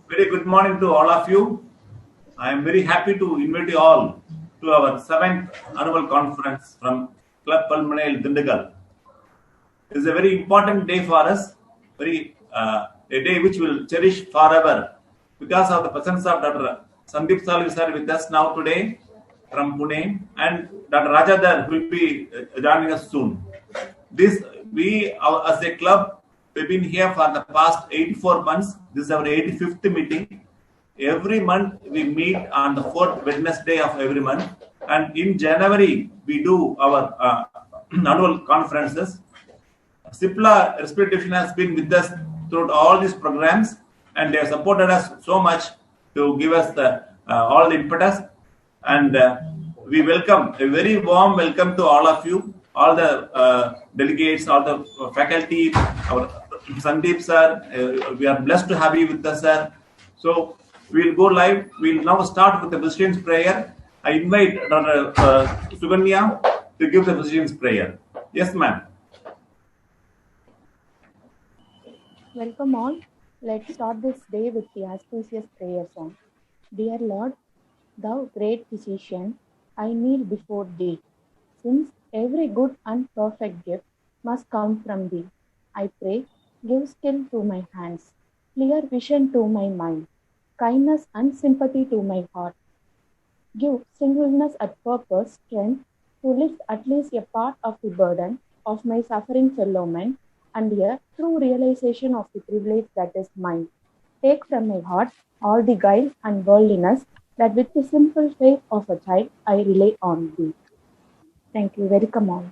Very good morning to all of you. I am very happy to invite you all to our seventh annual conference from Club Palmanel Dindigal. It is a very important day for us, a day which will cherish forever because of the presence of Dr. Sandeep Salvi sir with us now today from Pune and Dr. Rajadhar will be joining us soon. As a club, we've been here for the past 84 months. This is our 85th meeting. Every month we meet on the fourth Wednesday of every month, and in January we do our annual conferences. Cipla Respiratory Division has been with us throughout all these programs, and they have supported us so much to give us the all the impetus. And we welcome a very warm welcome to all of you, all the delegates, all the faculty, our Sandeep sir. We are blessed to have you with us, sir. So we'll go live. We'll now start with the Physician's prayer. I invite Dr. Suganya to give the Physician's prayer. Yes, ma'am. Welcome all. Let's start this day with the auspicious prayer song. Dear Lord, thou great physician, I kneel before thee. Since every good and perfect gift must come from thee, I pray, give skill to my hands, clear vision to my mind, kindness and sympathy to my heart. Give singleness at purpose, strength to lift at least a part of the burden of my suffering fellow men, and a true realization of the privilege that is mine. Take from my heart all the guile and worldliness, that with the simple faith of a child I rely on thee. Thank you. Welcome all.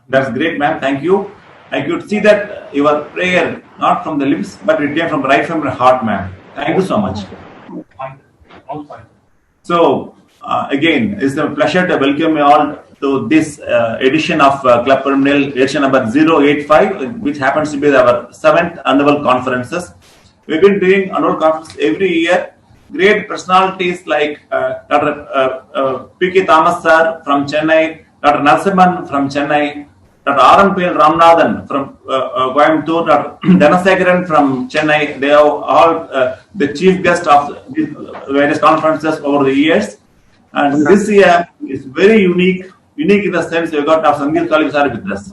That's great, ma'am. Thank you. I could see that your prayer not from the lips, but it came from right from your heart, ma'am. Thank you so much. All fine. So again, it's a pleasure to welcome you all to this edition of Club Palmanel, edition number 085, which happens to be our seventh annual conferences. We've been doing annual conferences every year. Great personalities like Dr. P.K. Thomas sir from Chennai, Dr. Narasimhan from Chennai, Dr. R.M.P.L. Ramanathan from Coimbatore, Dr. Dhanasekaran from Chennai. They are all the chief guests of these various conferences over the years. And this year is very unique in the sense we got Dr. Sandeep Salvi sir with us.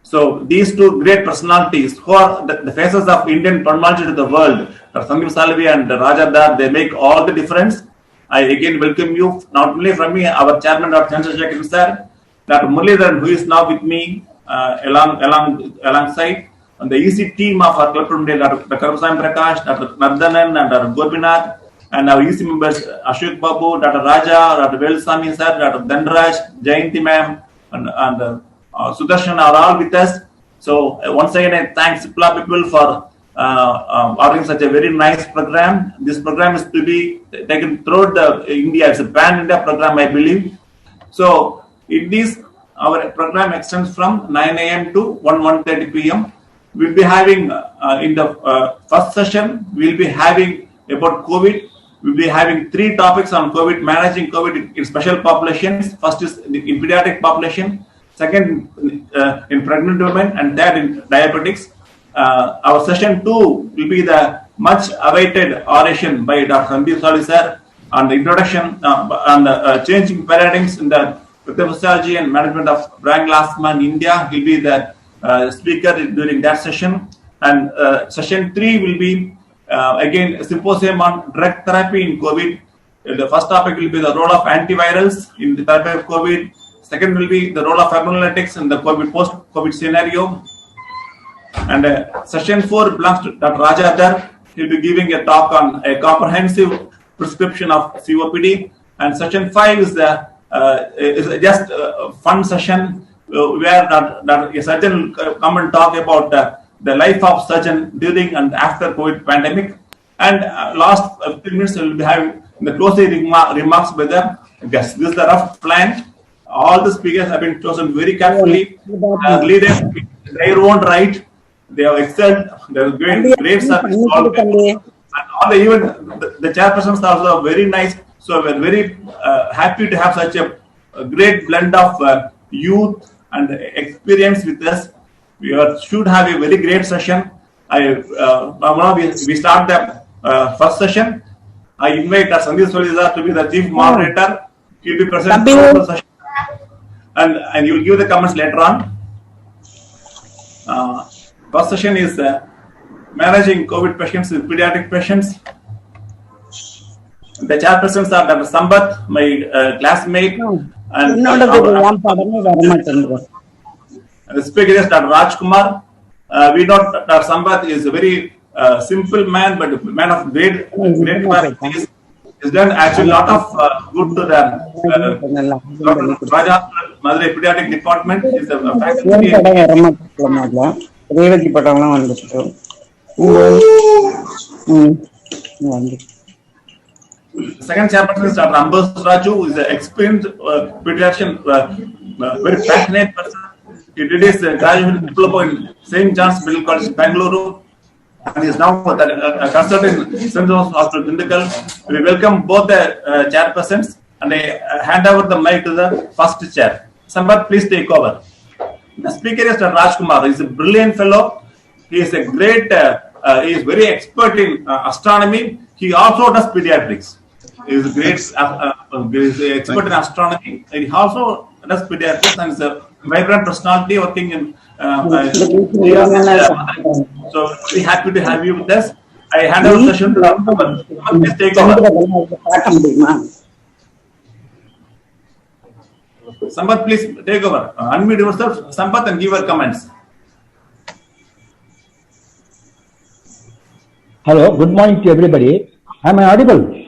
So these two great personalities who are the faces of Indian pulmonology to the world, Dr. Sandeep Salvi and Rajadhar, they make all the difference. I again welcome you, not only from me, our chairman, Dr. Chandrasekhar sir, Dr. Muralidharan, who is now with me alongside, and the EC team of our Club Palmanel, Dr. Karupasamy Prakash, Dr. Nardhanan, and Dr. Gopinath, and our EC members, Ashok Babu, Dr. Raja, Dr. Velusamy sir, Dr. Dhanraj, Jayanti ma'am, and Sudarshan are all with us. So once again, I thank Cipla people for ordering such a very nice program. This program is to be taken throughout India. It's a pan-India program, I believe. So in this, our program extends from 9 a.m. to 1:30 p.m. We'll be having in the first session, we'll be having about COVID. We'll be having three topics on COVID, managing COVID in special populations. First is in pediatric population, second in pregnant women, and third in diabetics. Our session 2 will be the much awaited oration by Dr. Sandeep Salvi sir on the introduction on the changing paradigms in the pathophysiology and management of bronchial asthma in India. He'll be the speaker during that session. And session 3 will be again a symposium on drug therapy in COVID. The first topic will be the role of antivirals in the therapy of COVID. Second will be the role of fibrinolytics in the COVID post-COVID scenario. And session 4 belongs to Dr. Rajadhar. He'll be giving a talk on a comprehensive prescription of COPD. And session 5 is just a fun session where a surgeon will come and talk about the life of surgeon during and after COVID pandemic. And last 15 minutes we will be having the closing remarks by the guests. This is the rough plan. All the speakers have been chosen very carefully. Leaders in their own right. They have excelled. They have great service. And all even the chairpersons are also very nice. So we're very happy to have such a great blend of youth and experience with us. should have a very great session. We start the first session. I invite Sandeep Soliza to be the chief moderator. He will be present throughout the session, and you will give the comments later on. First session is managing COVID patients with pediatric patients. The chairpersons are Dr. Sambat, my classmate, and the speaker is Dr. Rajkumar. We know Dr. Sambat is a very simple man, but man of great qualities. He's done actually a lot of good to the Dr. Raja Madurai Pediatric Department. He's a faculty. Second chairperson is Dr. Ambas Raju, who is an experienced pediatrician, very passionate person. He did his graduate diploma in St. John's Middle College, Bangalore, and is now a consultant in St. John's Hospital, Dindigul. We welcome both the chairpersons, and I hand over the mic to the first chair. Sambat, please take over. The speaker is Dr. Rajkumar. He is a brilliant fellow. He is a great, he is very expert in astronomy. He also does pediatrics. He is a great expert in astronomy. He also does pediatrics and is a vibrant personality working in. So very happy to have you with us. I hand over the session to Sambat. Please take over. Sambat, please take over. Unmute yourself, Sambat, and give your comments. Hello, good morning to everybody. Am I audible?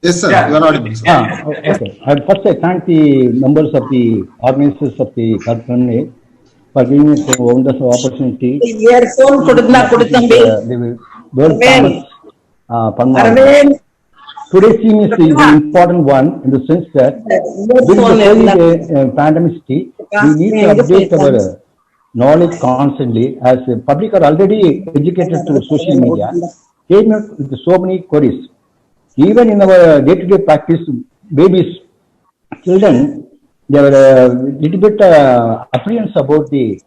Yes, sir. You are audible, sir. Okay. First, I thank the members of the organizers of the Kalpana for giving us a wonderful opportunity. World Thomas Panma. Today's theme is an important one in the sense that during the COVID pandemic, we need to update our knowledge constantly, as the public are already educated through social media. Came up with so many queries. Even in our day-to-day practice, babies, children, they were a little bit apprehensive about the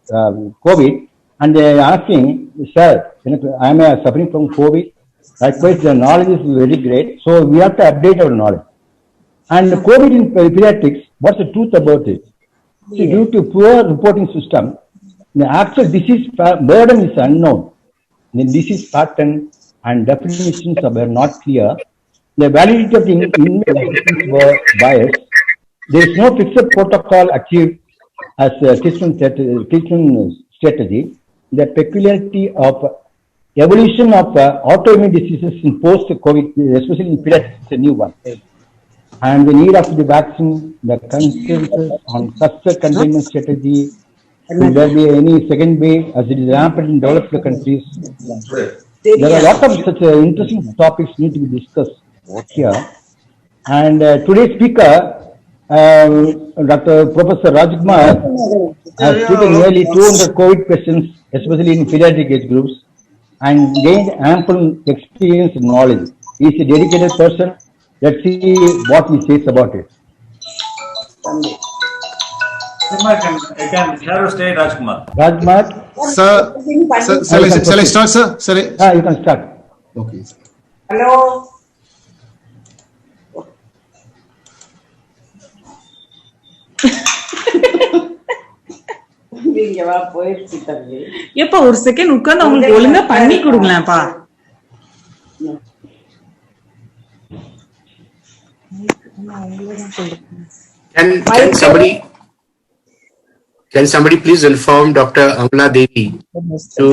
COVID, and they are asking, sir, I am suffering from COVID. Likewise, the knowledge is very great, so we have to update our knowledge. And COVID in pediatrics, what's the truth about it? See, due to poor reporting system, the actual disease burden is unknown. The disease pattern and definitions were not clear. The validity of the investigations were biased. There is no fixed protocol achieved as a treatment strategy. The peculiarity of evolution of autoimmune diseases in post-COVID, especially in pediatrics, is a new one. And the need of the vaccine, the consensus on cluster containment strategy, will there be any second wave as it is rampant in developed countries? There are a lot of such interesting topics need to be discussed here. And today's speaker, Dr. Professor Rajkumar, has treated nearly 200 COVID patients, especially in pediatric age groups, and gained ample experience and knowledge. He is a dedicated person. Let's see what he says about it. I can share a stage, Rajkumar. Rajkumar? Sir, shall I start, sir? You can start. Okay, sir. Hello. எப்ப ஒரு second உட்கார்ந்து அவங்களுக்கு ஒழுங்கா பண்ணி கொடுங்களேன்ப்பா. Can somebody please inform Dr. Amla Devi to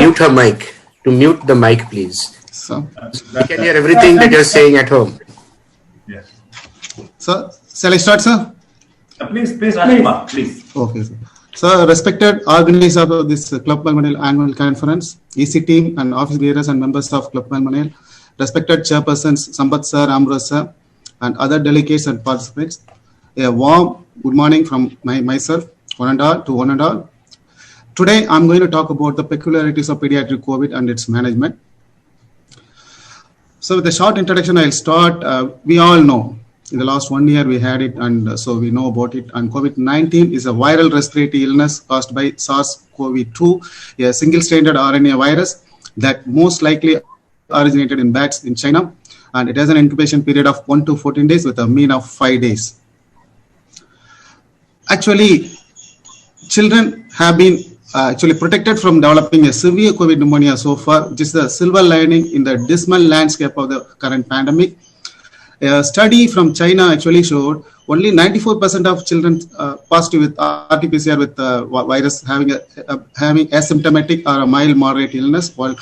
mute her mic? To mute the mic, please. Sir. We can hear everything that you're saying at home. Yes. Sir, shall I start, sir? Please, Rajkumar, please. Okay, sir. Sir, respected organizer of this Club Palmanel annual conference, EC team and office bearers and members of Club Palmanel, respected chairpersons Sambat sir, Ambrose sir, and other delegates and participants, a warm good morning from myself, one and all. Today, I'm going to talk about the peculiarities of pediatric COVID and its management. So with a short introduction, I'll start. We all know In the last 1 year, we had it, and so we know about it. And COVID-19 is a viral respiratory illness caused by SARS-CoV-2, a single-stranded RNA virus that most likely originated in bats in China. And it has an incubation period of 1 to 14 days with a mean of 5 days. Actually, children have been actually protected from developing a severe COVID pneumonia so far, which is the silver lining in the dismal landscape of the current pandemic. A study from China actually showed only 94% of children positive with RT-PCR with virus having asymptomatic or a mild moderate illness, while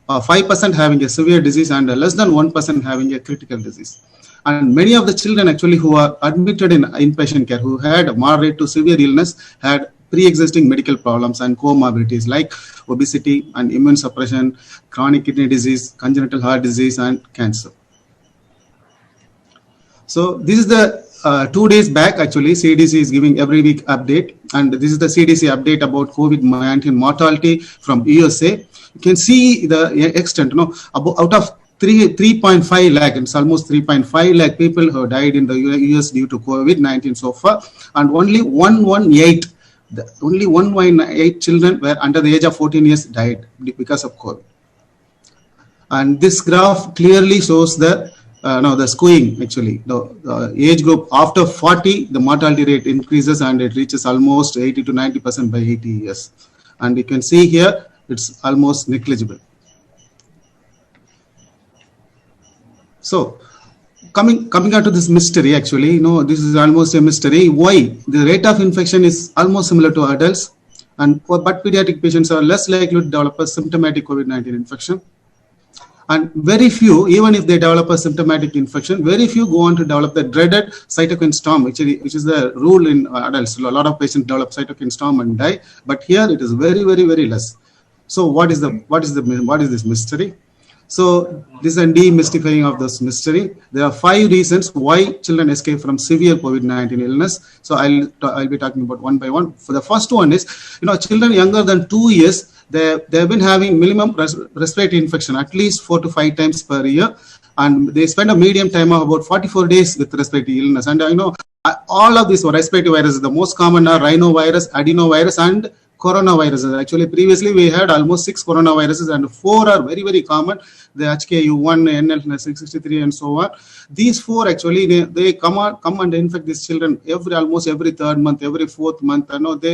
5% having a severe disease and less than 1% having a critical disease. And many of the children actually who are admitted in inpatient care, who had moderate to severe illness, had pre-existing medical problems and comorbidities like obesity and immune suppression, chronic kidney disease, congenital heart disease, and cancer. So this is the 2 days back, actually, CDC is giving every week update. And this is the CDC update about COVID-19 mortality from USA. You can see the extent, out of 3.5 lakh, it's almost 3.5 lakh people who died in the US due to COVID-19 so far. And only 118 children were under the age of 14 years died because of COVID. And this graph clearly shows the skewing, actually. The age group after 40, the mortality rate increases and it reaches almost 80 to 90% by 80 years. And you can see here, it's almost negligible. So, coming out to this mystery, actually, this is almost a mystery. Why? The rate of infection is almost similar to adults, but pediatric patients are less likely to develop a symptomatic COVID-19 infection. And very few, even if they develop a symptomatic infection, very few go on to develop the dreaded cytokine storm, which is the rule in adults. A lot of patients develop cytokine storm and die, but here it is very, very, very less. So what is this mystery? So this is a demystifying of this mystery. There are 5 reasons why children escape from severe COVID-19 illness. So I'll be talking about one by one. For the first one is, children younger than 2 years, they've been having minimum respiratory infection at least 4 to 5 times per year, and they spend a median time of about 44 days with respiratory illness. And all of these respiratory viruses, the most common are rhinovirus, adenovirus, and coronaviruses. Actually, previously we had almost 6 coronaviruses, and 4 are very, very common. The HKU1, NL663, and so on. These 4 actually they come and infect these children almost every 3rd month, every 4th month.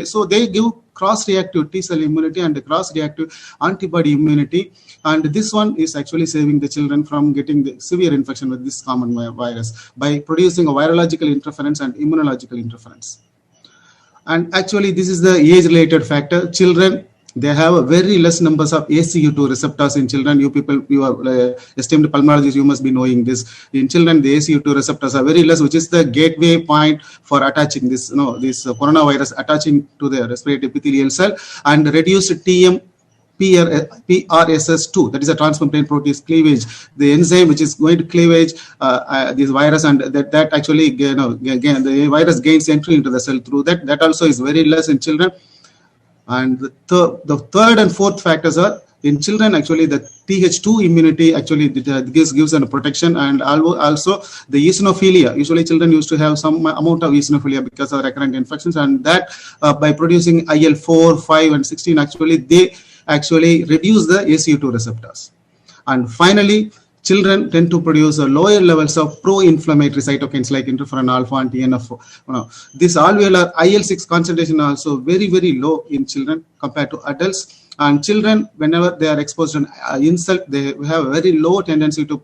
So they give cross-reactive T-cell immunity and cross-reactive antibody immunity. And this one is actually saving the children from getting the severe infection with this common virus by producing a virological interference and immunological interference. And actually, this is the age-related factor. Children, they have a very less numbers of ACU2 receptors in children. You people, you are esteemed pulmonologists, you must be knowing this. In children, the ACU2 receptors are very less, which is the gateway point for attaching this, this coronavirus attaching to the respiratory epithelial cell, and reduced PRSS2, that is a transmembrane protease cleavage, the enzyme which is going to cleavage this virus, and that actually, the virus gains entry into the cell through that. That also is very less in children. And the 3rd and 4th factors are in children. Actually, the Th2 immunity actually gives a protection, and also the eosinophilia. Usually, children used to have some amount of eosinophilia because of recurrent infections, and that by producing IL-4, 5, and 16, they actually reduce the ACU2 receptors. And finally, children tend to produce lower levels of pro-inflammatory cytokines like interferon alpha and TNF. This alveolar IL-6 concentration are also very, very low in children compared to adults. And children, whenever they are exposed to an insult, they have a very low tendency to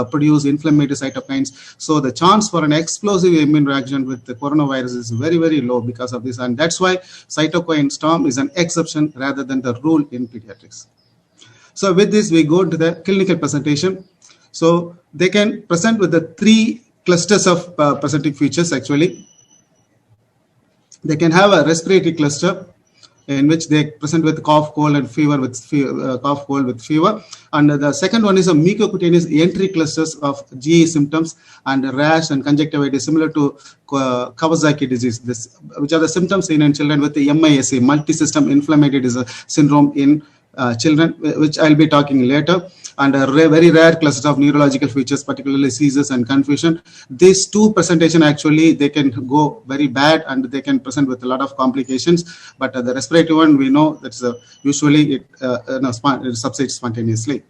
produce inflammatory cytokines. So the chance for an explosive immune reaction with the coronavirus is very, very low because of this. And that's why cytokine storm is an exception rather than the rule in pediatrics. So with this, we go to the clinical presentation. So they can present with the 3 clusters of presenting features. Actually, they can have a respiratory cluster in which they present with cough, cold, and fever, cough, cold with fever. And the second one is a mucocutaneous entry clusters of GE symptoms and rash and conjunctivitis similar to Kawasaki disease, which are the symptoms seen in children with the MISC, multi-system inflammatory disease syndrome in children, which I'll be talking later, and a very rare cluster of neurological features, particularly seizures and confusion. These two presentation actually, they can go very bad and they can present with a lot of complications. But the respiratory one, we know that's usually it subsides spontaneously.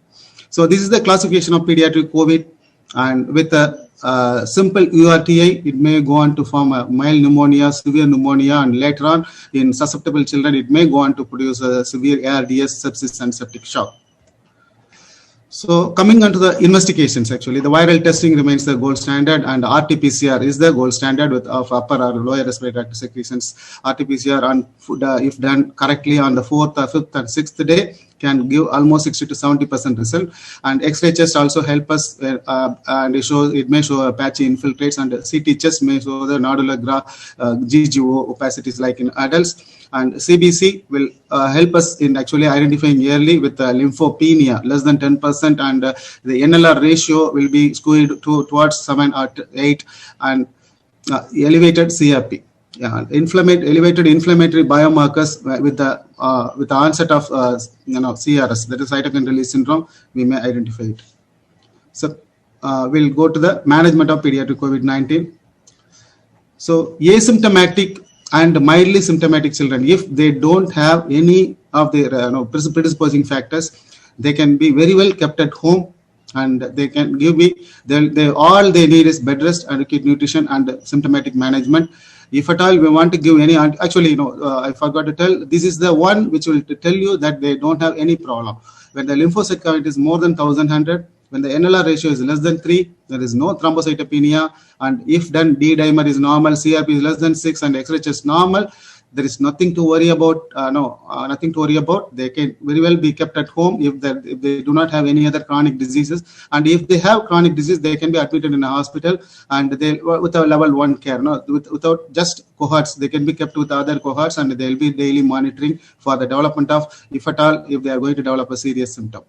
So this is the classification of pediatric COVID, and with a simple URTI, it may go on to form a mild pneumonia, severe pneumonia, and later on in susceptible children, it may go on to produce a severe ARDS, sepsis, and septic shock. So coming on to the investigations, actually, the viral testing remains the gold standard, and RT-PCR is the gold standard with of upper or lower respiratory tract secretions. RT-PCR, on if done correctly on the 4th, 5th, and 6th day, can give almost 60 to 70% result. And X-ray chest also help us, and it may show patchy infiltrates, and CT chest may show the nodular GGO opacities like in adults. And CBC will help us in actually identifying early with lymphopenia less than 10%, and the NLR ratio will be skewed towards 7 or 8, and elevated CRP. Yeah, elevated inflammatory biomarkers with the onset of CRS, that is cytokine release syndrome, we may identify it. So we'll go to the management of pediatric COVID-19. So asymptomatic and mildly symptomatic children, if they don't have any of their predisposing factors, they can be very well kept at home, and they can give me all they need is bed rest, adequate nutrition, and symptomatic management. If at all we want to give any, actually, I forgot to tell, this is the one which will tell you that they don't have any problem. When the lymphocyte count is more than 1100, when the NLR ratio is less than 3, there is no thrombocytopenia, and if then D dimer is normal, CRP is less than 6, and X-ray is normal, there is nothing to worry about. Nothing to worry about. They can very well be kept at home if they do not have any other chronic diseases. And if they have chronic disease, they can be admitted in a hospital, and they with a level 1 care. Without just cohorts, they can be kept with other cohorts, and they will be daily monitoring for the development of, if at all, if they are going to develop a serious symptom.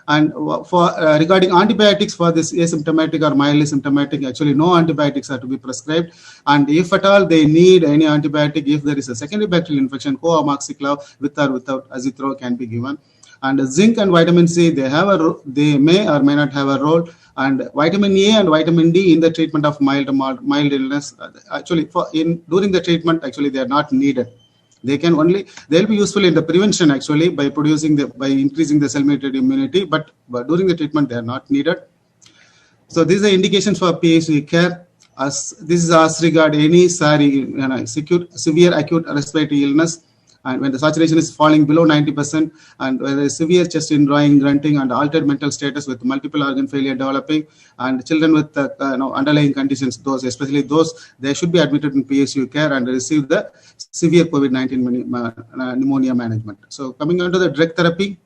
And for regarding antibiotics for this asymptomatic or mildly symptomatic, actually no antibiotics are to be prescribed. And if at all they need any antibiotic, if there is a secondary bacterial infection, co-amoxiclav with or without azithro can be given. And zinc and vitamin C, they may or may not have a role. And vitamin A and vitamin D in the treatment of mild illness, actually during the treatment, actually they are not needed. They'll be useful in the prevention, actually, by increasing the cell-mediated immunity, but during the treatment they are not needed. So this is the indication for PAC care. This is as regard any severe acute respiratory illness, and when the saturation is falling below 90%, and where there is severe chest indrawing, grunting, and altered mental status with multiple organ failure developing, and children with underlying conditions, especially those, they should be admitted in PSU care and receive the severe COVID-19 pneumonia management. So coming on to the drug therapy,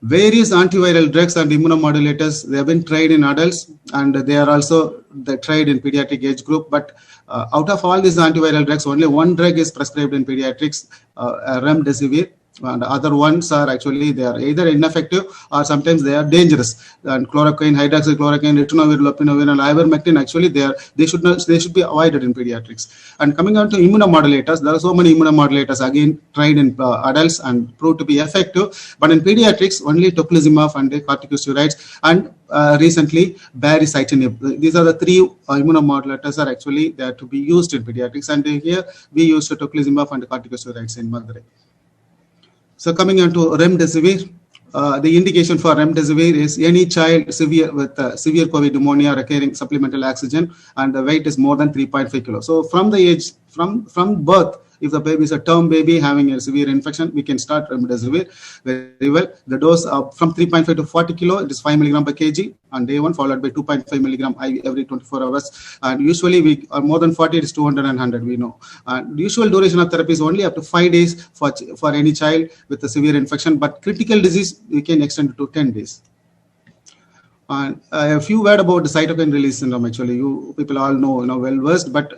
various antiviral drugs and immunomodulators, they have been tried in adults, and they are also tried in pediatric age group. But out of all these antiviral drugs, only one drug is prescribed in pediatrics, remdesivir. And other ones are actually, they are either ineffective or sometimes they are dangerous. And chloroquine, hydroxychloroquine, ritonavir, lopinavir, and ivermectin, actually they should be avoided in pediatrics. And coming on to immunomodulators, there are so many immunomodulators again tried in adults and proved to be effective. But in pediatrics, only tocilizumab and corticosteroids, and recently baricitinib. These are the three immunomodulators are actually there to be used in pediatrics. And here we use tocilizumab and corticosteroids in Madurai. So coming on to remdesivir, the indication for remdesivir is any child with severe COVID pneumonia requiring supplemental oxygen, and the weight is more than 3.5 kilos. So from the age, from birth, if the baby is a term baby having a severe infection, we can start remdesivir very well. The dose from 3.5 to 40 kilo, it is 5 milligram per kg on day 1, followed by 2.5 milligram IV every 24 hours. And usually we are more than 40, it is 200 and 100, we know. And the usual duration of therapy is only up to 5 days for any child with a severe infection, but critical disease, we can extend it to 10 days. And a few word about the cytokine release syndrome. Actually, you people all know, well versed, but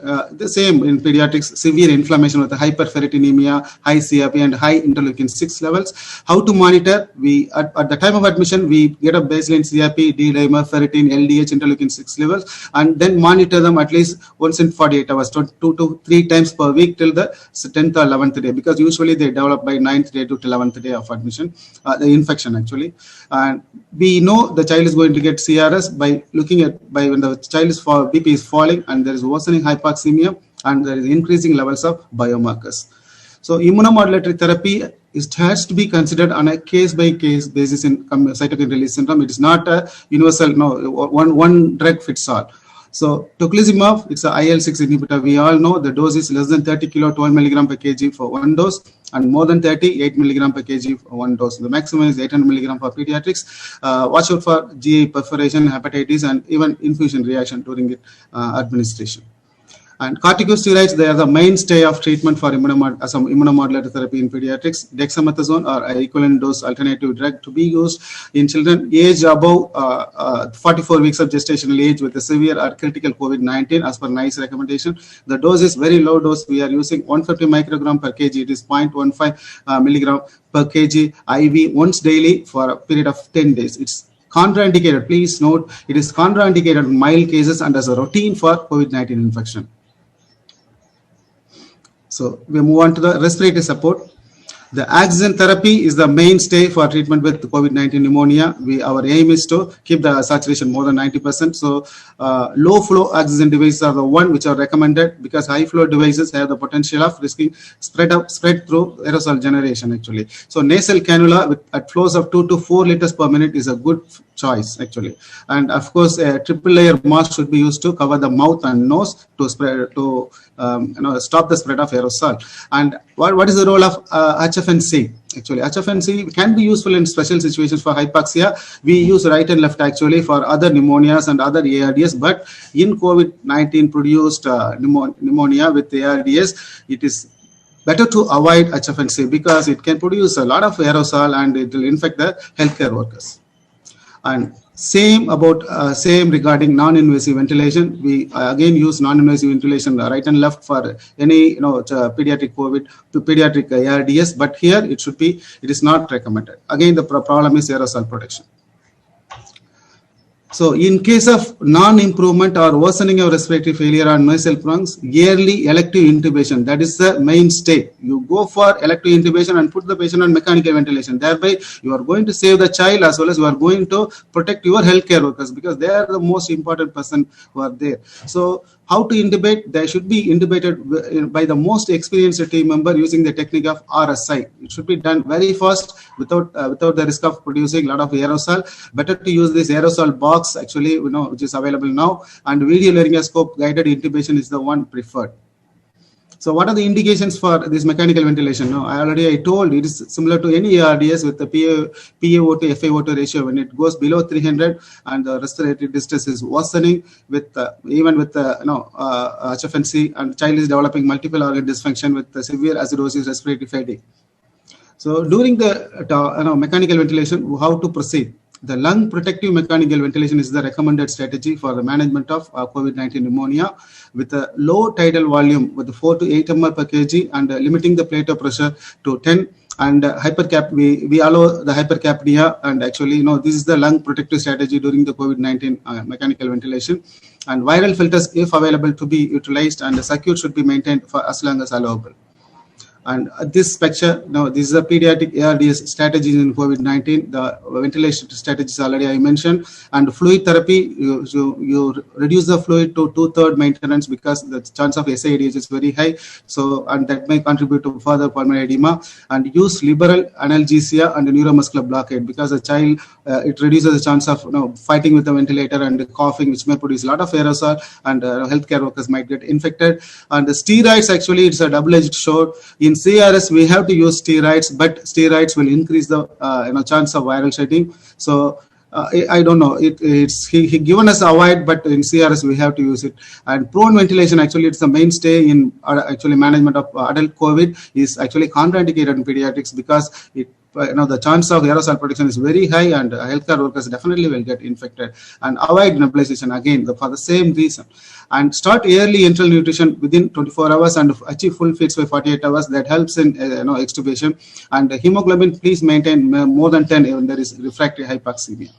the same in pediatrics: severe inflammation with hyperferritinemia, high CRP, and high interleukin 6 levels. How to monitor? We at the time of admission, we get a baseline CRP, D-dimer, ferritin, LDH, interleukin 6 levels, and then monitor them at least once in 48 hours, 2 to 3 times per week till the 10th or 11th day, because usually they develop by 9th day to 11th day of admission, the infection actually. And we know the child is going to get CRS by looking at when the child's BP is falling and there is worsening hypoxemia and there is increasing levels of biomarkers. So immunomodulatory therapy has to be considered on a case-by-case basis in cytokine release syndrome. It is not a universal, one drug fits all. So tocilizumab, it's an IL-6 inhibitor. We all know the dose is less than 30 kilo, 12 milligram per kg for one dose, and more than 30, 8 milligram per kg for one dose. The maximum is 800 milligram for pediatrics. Watch out for GI perforation, hepatitis, and even infusion reaction during it, administration. And corticosteroids, they are the mainstay of treatment for immunomodulatory therapy in pediatrics. Dexamethasone or equivalent dose alternative drug to be used in children aged above 44 weeks of gestational age with a severe or critical COVID-19 as per NICE recommendation. The dose is very low dose. We are using 150 microgram per kg. It is 0.15 milligram per kg IV once daily for a period of 10 days. It's contraindicated. Please note, it is contraindicated in mild cases and as a routine for COVID-19 infection. So we move on to the respiratory support. The oxygen therapy is the mainstay for treatment with COVID-19 pneumonia. Our aim is to keep the saturation more than 90%. So low flow oxygen devices are the one which are recommended because high flow devices have the potential of risking spread through aerosol generation actually. So nasal cannula at flows of 2 to 4 liters per minute is a good choice actually. And of course, a triple layer mask should be used to cover the mouth and nose to spread stop the spread of aerosol. And what is the role of HFNC? Actually, HFNC can be useful in special situations for hypoxia. We use right and left actually for other pneumonias and other ARDS, but in COVID-19 produced pneumonia with ARDS, it is better to avoid HFNC because it can produce a lot of aerosol and it will infect the healthcare workers. And same regarding non-invasive ventilation. We again use non-invasive ventilation right and left for any pediatric COVID to pediatric ARDS, but here it is not recommended. Again, the problem is aerosol protection. So in case of non-improvement or worsening of respiratory failure on nasal bronchs, yearly elective intubation, that is the mainstay. You go for elective intubation and put the patient on mechanical ventilation. Thereby, you are going to save the child as well as you are going to protect your healthcare workers because they are the most important person who are there. So how to intubate? They should be intubated by the most experienced team member using the technique of RSI. It should be done very fast without the risk of producing a lot of aerosol. Better to use this aerosol box actually, which is available now, and video laryngoscope guided intubation is the one preferred. So what are the indications for this mechanical ventilation? Now, I told it is similar to any ARDS with the PaO to FaO2 ratio. When it goes below 300 and the respiratory distress is worsening with even with HFNC, and child is developing multiple organ dysfunction with severe acidosis, respiratory fatigue. So during the mechanical ventilation, how to proceed? The lung protective mechanical ventilation is the recommended strategy for the management of COVID-19 pneumonia with a low tidal volume with 4 to 8 ml per kg and limiting the platelet pressure to 10. And we allow the hypercapnia, and actually, this is the lung protective strategy during the COVID-19 mechanical ventilation. And viral filters, if available, to be utilized, and the circuit should be maintained for as long as allowable. And this picture, this is a pediatric ARDS strategies in COVID-19. The ventilation strategies already I mentioned. And fluid therapy, you reduce the fluid to 2/3 maintenance because the chance of SAIDs is very high. So, and that may contribute to further pulmonary edema. And use liberal analgesia and neuromuscular blockade because the child, it reduces the chance of fighting with the ventilator and coughing, which may produce a lot of aerosol, and healthcare workers might get infected. And the steroids, actually, it's a double-edged sword. In CRS, we have to use steroids, but steroids will increase the chance of viral shedding. So I don't know. He given us avoid, but in CRS we have to use it. And prone ventilation, actually, it's the mainstay in actually management of adult COVID. Is actually contraindicated in pediatrics because it the chance of aerosol protection is very high, and healthcare workers definitely will get infected. And avoid nebulization again for the same reason. And start early enteral nutrition within 24 hours and achieve full feeds by 48 hours. That helps in extubation. And hemoglobin, please maintain more than 10 when there is refractory hypoxemia.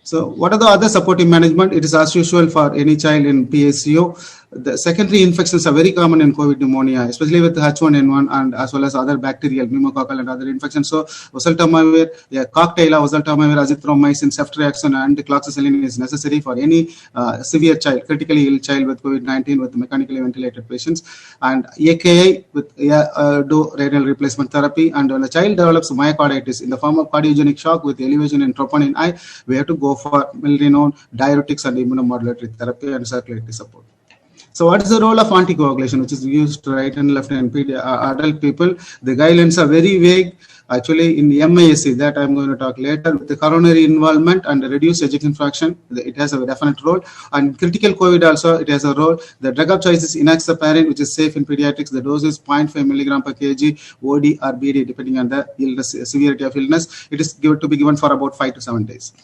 So what are the other supportive management? It is as usual for any child in PSCO. The secondary infections are very common in COVID pneumonia, especially with H1N1 and as well as other bacterial, pneumococcal and other infections. So oseltamivir, cocktail of oseltamivir, azithromycin, ceftriaxone and cloxacillin is necessary for any severe child, critically ill child with COVID-19 with mechanically ventilated patients. And AKI with do renal replacement therapy. And when a child develops myocarditis in the form of cardiogenic shock with elevation in troponin I, we have to go for milrinone, diuretics and immunomodulatory therapy and circulatory support. So what is the role of anticoagulation, which is used right and left in adult people? The guidelines are very vague. Actually, in the MISC, that I'm going to talk later, with the coronary involvement and the reduced ejection fraction, it has a definite role. And critical COVID also, it has a role. The drug of choice is enoxaparin, which is safe in pediatrics. The dose is 0.5 milligram per kg, OD or BD, depending on the illness, severity of illness. It is to be given for about 5 to 7 days.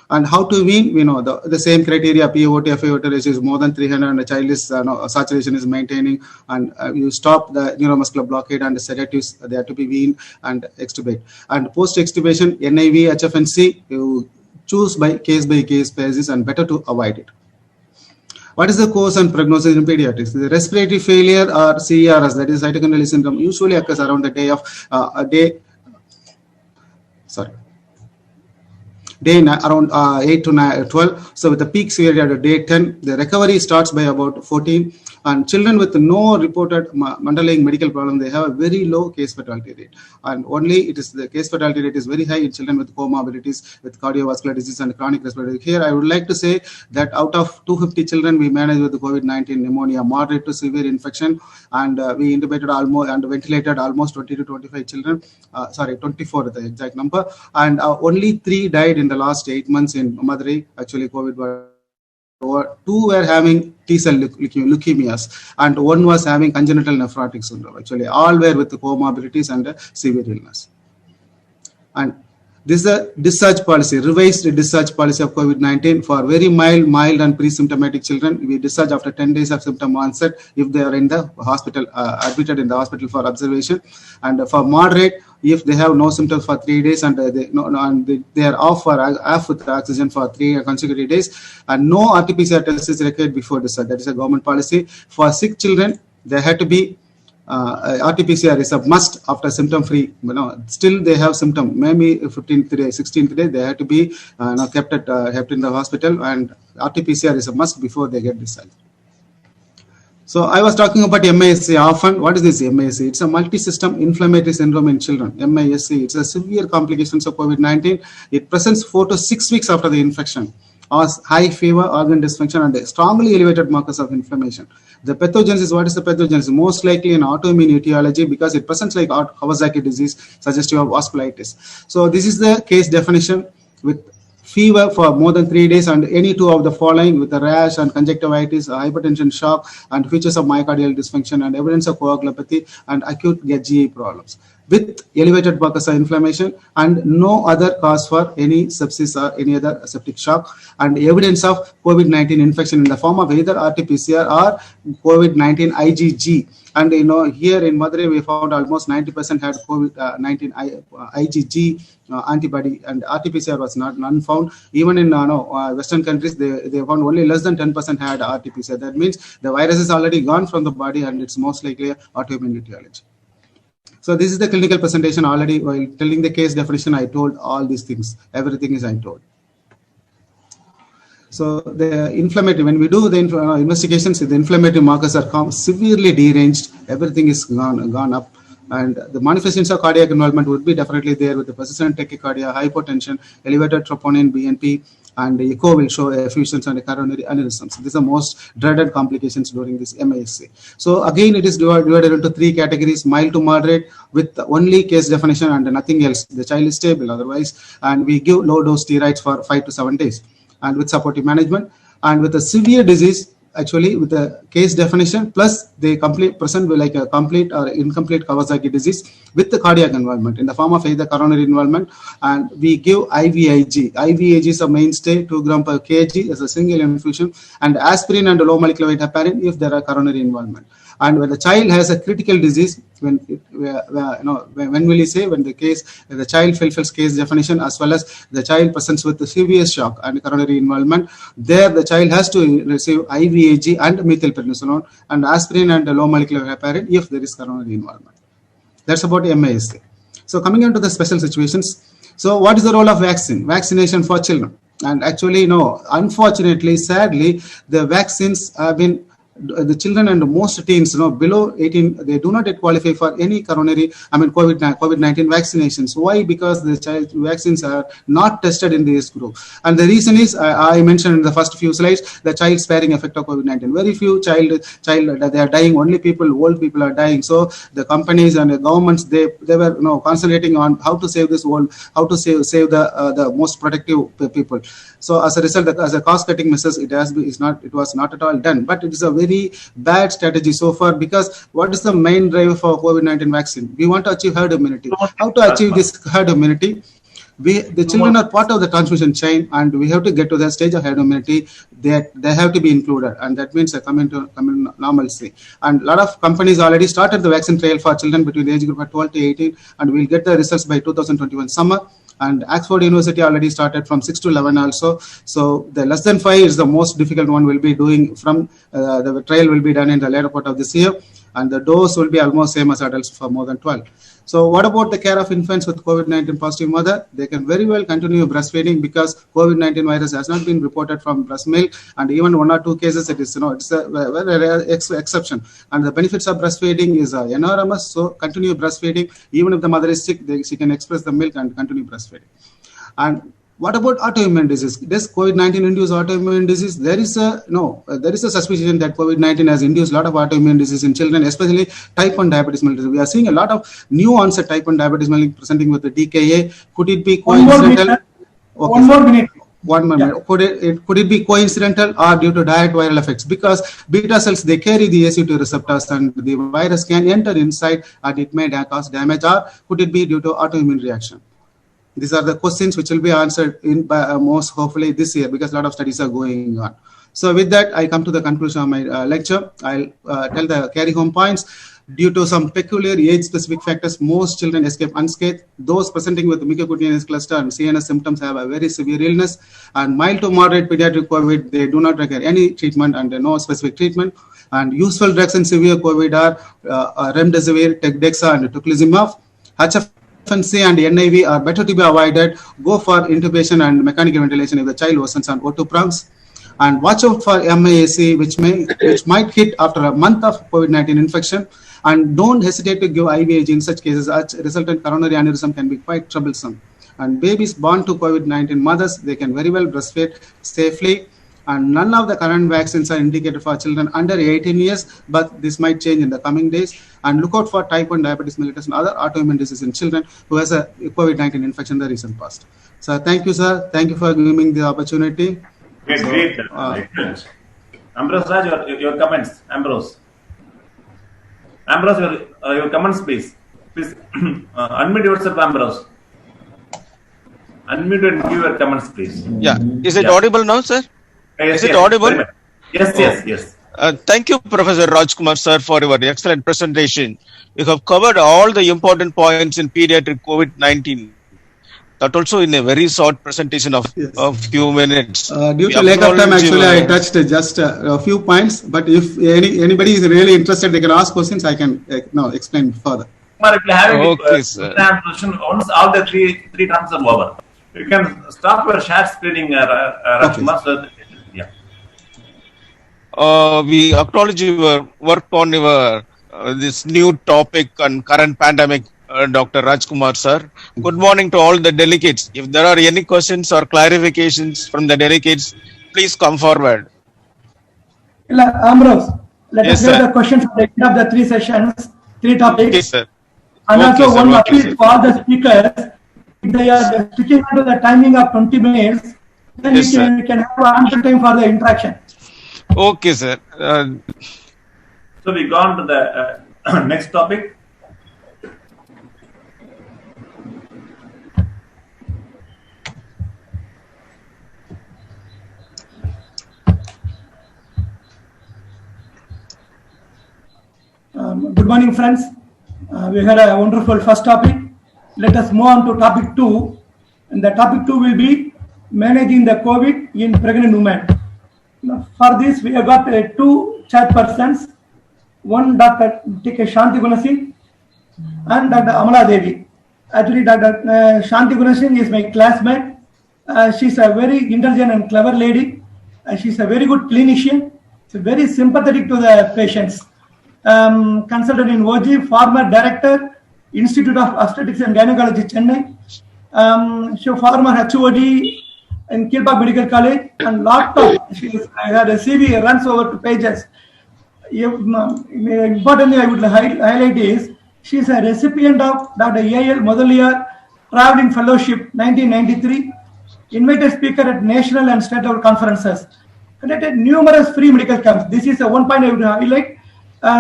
And how to wean, we know the same criteria, PaO2, FaO2 ratio is more than 300 and the child is saturation is maintaining, and you stop the neuromuscular blockade and the sedatives, they have to be weaned and extubate. And post-extubation, NIV, HFNC, you choose by case basis and better to avoid it. What is the course and prognosis in pediatrics? The respiratory failure or CRS, that is cytokine release syndrome, usually occurs around the day of day around 8 to 12. So with the peak severity at day 10, the recovery starts by about 14. And children with no reported underlying medical problem, they have a very low case fatality rate. And only it is the case fatality rate is very high in children with comorbidities, with cardiovascular disease and chronic respiratory. Here, I would like to say that out of 250 children, we managed with the COVID-19 pneumonia, moderate to severe infection, and we intubated almost and ventilated almost 20 to 25 children. 24 is the exact number. And only 3 died in the last 8 months in Madurai. Actually, COVID. 2 were having T-cell leukemias and 1 was having congenital nephrotic syndrome. Actually, all were with comorbidities and severe illness. And this is a discharge policy, revised discharge policy of COVID-19 for very mild and pre-symptomatic children. We discharge after 10 days of symptom onset if they are in the hospital, admitted in the hospital for observation. And for moderate, if they have no symptoms for 3 days and they are off with oxygen for 3 consecutive days, and no RT-PCR test is required before discharge. That is a government policy. For sick children, they had to be RT-PCR is a must after symptom-free. Still they have symptom. Maybe 15th day, 16th day, they have to be kept in the hospital, and RT-PCR is a must before they get discharged. So I was talking about MISC often. What is this MISC? It's a multi-system inflammatory syndrome in children. MISC, it's a severe complications of COVID-19. It presents 4 to 6 weeks after the infection. High fever, organ dysfunction, and strongly elevated markers of inflammation. The pathogenesis, what is the pathogenesis? Most likely an autoimmune etiology because it presents like Kawasaki disease, suggestive of vasculitis. So this is the case definition with fever for more than 3 days and any 2 of the following with a rash and conjunctivitis, hypertension, shock, and features of myocardial dysfunction and evidence of coagulopathy and acute GE problems, with elevated markers of inflammation and no other cause for any sepsis or any other septic shock, and evidence of COVID-19 infection in the form of either RT-PCR or COVID-19 IgG. And here in Madurai, we found almost 90% had COVID-19 IgG antibody, and RT-PCR was none found. Even in Western countries, they found only less than 10% had RT-PCR. That means the virus is already gone from the body, and it's most likely autoimmune etiology. So this is the clinical presentation. Already while telling the case definition, I told all these things. Everything is I told. So the inflammatory, when we do the investigations, the inflammatory markers are severely deranged. Everything is gone up. And the manifestations of cardiac involvement would be definitely there with the persistent tachycardia, hypotension, elevated troponin, BNP, and the echo will show effusions and coronary aneurysms. These are most dreaded complications during this MISC. So again, it is divided into 3 categories: mild to moderate with only case definition and nothing else. The child is stable otherwise, and we give low dose steroids for 5 to 7 days and with supportive management. And with a severe disease, actually with the case definition plus they present with like a complete or incomplete Kawasaki disease with the cardiac involvement in the form of either coronary involvement, and we give IVIG. IVIG is a mainstay, 2 gram per kg as a single infusion, and aspirin and low molecular weight heparin if there are coronary involvement. And when the child has a critical disease, when will you say when the child fulfills case definition as well as the child presents with the severe shock and coronary involvement, there the child has to receive IVIG and methylprednisolone and aspirin and low molecular heparin if there is coronary involvement. That's about MASC. So coming on to the special situations. So what is the role of vaccination for children? And actually, no, unfortunately, sadly, the vaccines have been, the children and most teens, below 18, they do not yet qualify for any COVID-19 vaccinations. Why? Because the child vaccines are not tested in this group. And the reason is, I mentioned in the first few slides, the child sparing effect of COVID-19. Very few child, they are dying. Only old people are dying. So the companies and the governments, they were concentrating on how to save this world, how to save the most protective people. So as a result, as a cost-cutting measures, it was not at all done. But it is a very bad strategy so far, because what is the main driver for COVID-19 vaccine? We want to achieve herd immunity. How to achieve this herd immunity? The children are part of the transmission chain, and we have to get to that stage of herd immunity. They have to be included, and that means coming normalcy. And a lot of companies already started the vaccine trial for children between the age group of 12 to 18, and we'll get the results by 2021 summer. And Oxford University already started from 6 to 11 also. So the less than 5 is the most difficult one. Will be doing from the trial will be done in the later part of this year, and the dose will be almost same as adults for more than 12. So what about the care of infants with COVID-19 positive mother? They can very well continue breastfeeding because COVID-19 virus has not been reported from breast milk, and even 1 or 2 cases it is, it's a very rare exception. And the benefits of breastfeeding is enormous. So continue breastfeeding. Even if the mother is sick, she can express the milk and continue breastfeeding. And what about autoimmune disease? Does COVID-19 induce autoimmune disease? There is a suspicion that COVID-19 has induced a lot of autoimmune disease in children, especially type 1 diabetes mellitus. We are seeing a lot of new onset type 1 diabetes mellitus presenting with the DKA. Could it be coincidental? One more minute. Could it be coincidental or due to direct viral effects? Because beta cells, they carry the ACE2 receptors, and the virus can enter inside and it may cause damage. Or could it be due to autoimmune reaction? These are the questions which will be answered most hopefully this year, because a lot of studies are going on. So with that, I come to the conclusion of my lecture. I'll tell the carry home points. Due to some peculiar age-specific factors, most children escape unscathed. Those presenting with mucocutaneous cluster and CNS symptoms have a very severe illness. And mild to moderate pediatric COVID, they do not require any treatment and no specific treatment. And useful drugs in severe COVID are remdesivir, Tecdexa, and tocilizumab. HFNC and NIV are better to be avoided. Go for intubation and mechanical ventilation if the child worsens on O2 prongs. And watch out for MASC, which might hit after a month of COVID-19 infection. And don't hesitate to give IVIG in such cases. Resultant coronary aneurysm can be quite troublesome. And babies born to COVID-19 mothers, they can very well breastfeed safely. And none of the current vaccines are indicated for children under 18 years, but this might change in the coming days. And look out for type 1 diabetes mellitus and other autoimmune diseases in children who has a COVID-19 infection in the recent past. So thank you, sir. Thank you for giving me the opportunity. Great. Ambrose Raj, your comments. Ambrose, your comments, please. Please unmute yourself, Ambrose. Unmute and give your comments, please. Yeah. Is it audible now, sir? Yes, Is it audible? Yes. Thank you, Professor Rajkumar, sir, for your excellent presentation. You have covered all the important points in pediatric COVID-19. That also in a very short presentation of a few minutes. Due to lack of time, actually, I touched just a few points. But if anybody is really interested, they can ask questions. I can explain further. If you have okay, sir. Once all the three terms are over, you can stop your share screening, Rajkumar. Okay. We acknowledge your work on your this new topic on current pandemic, Dr. Rajkumar, sir. Good morning to all the delegates. If there are any questions or clarifications from the delegates, please come forward. Ambrose, let us get the questions at the end of the 3 sessions, 3 topics. Okay, sir. And also one appeal for all the speakers. If they are sticking to the timing of 20 minutes, then we can have ample time for the interaction. Okay, sir. So we gone to the next topic. Good morning, friends. We had a wonderful first topic. Let us move on to topic 2. And the topic 2 will be managing the COVID in pregnant women. Now, for this, we have got 2 chairpersons. One, Dr. T.K. Shanti Gunasingh and Dr. Amala Devi. Actually, Dr. Shanti Gunasingh is my classmate. She's a very intelligent and clever lady. She's a very good clinician. She's very sympathetic to the patients. Consultant in OG, former director, Institute of Obstetrics and Gynecology, Chennai. She former HOD in Kilpatrick Medical College, and lot of I had a CV runs over 2 pages. Importantly, I would highlight is she is a recipient of Dr. A.L. Mudaliar Traveling Fellowship 1993, invited speaker at national and state level conferences, conducted numerous free medical camps. This is one point I would highlight.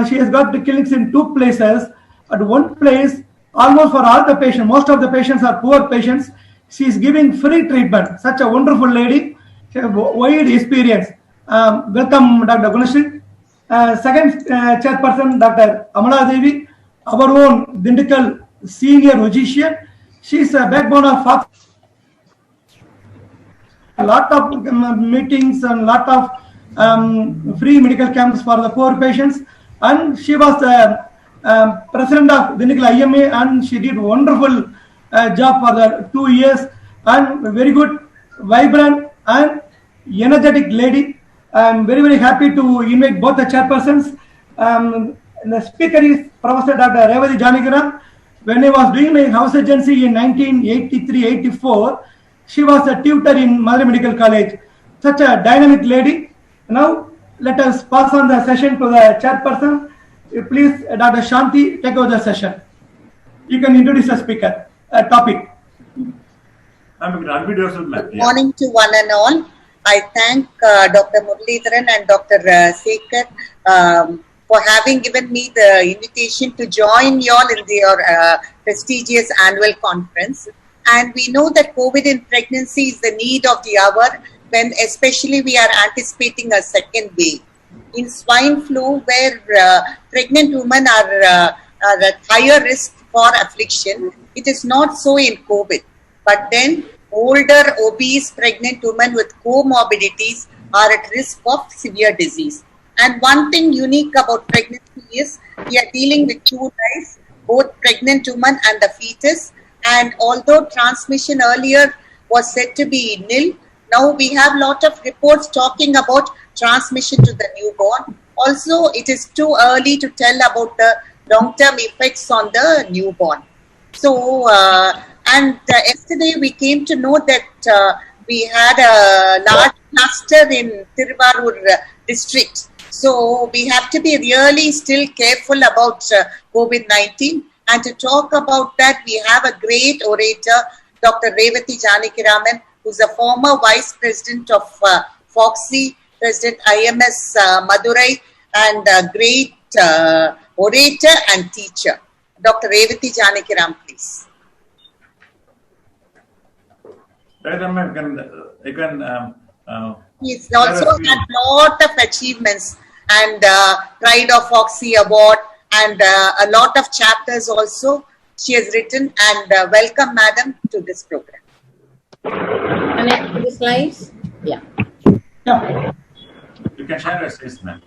She has got the clinics in 2 places. At one place, almost for all the patients, most of the patients are poor patients. She is giving free treatment. Such a wonderful lady. She has wide experience. Welcome, Dr. Gunasingh. Second chairperson, Dr. Amala Devi, our own Dindikal senior physician. She is a backbone of Fox. A lot of meetings and lot of free medical camps for the poor patients. And she was the president of Dindikal IMA, and she did wonderful job for the 2 years, and very good, vibrant and energetic lady. I'm very, very happy to invite both the chairpersons. The speaker is Professor Dr. Revathi Janakiraman. When I was doing my house agency in 1983-84, she was a tutor in Madurai Medical College. Such a dynamic lady. Now, let us pass on the session to the chairperson. Please, Dr. Shanti, take over the session. You can introduce the speaker, topic. Good morning to one and all. I thank Dr. Muralidharan and Dr. Sekhar for having given me the invitation to join you all in your prestigious annual conference. And we know that COVID in pregnancy is the need of the hour, when especially we are anticipating a second wave. In swine flu, where pregnant women are at higher risk for affliction, it is not so in COVID. But then older, obese, pregnant women with comorbidities are at risk of severe disease. And one thing unique about pregnancy is we are dealing with 2 lives, both pregnant woman and the fetus. And although transmission earlier was said to be nil, now we have a lot of reports talking about transmission to the newborn. Also, it is too early to tell about the long-term effects on the newborn. So, yesterday we came to know that we had a large cluster in Tiruvarur district. So, we have to be really still careful about COVID-19. And to talk about that, we have a great orator, Dr. Revathi Janakiraman, who's a former vice president of FOXI, president IMS Madurai, and a great orator and teacher. Dr. Revathi Janakiraman, please. He's also had a lot of achievements, and Pride of FOXI Award, and a lot of chapters also she has written. And welcome, madam, to this program. Connect to the slides. Yeah. You can share your slides, ma'am.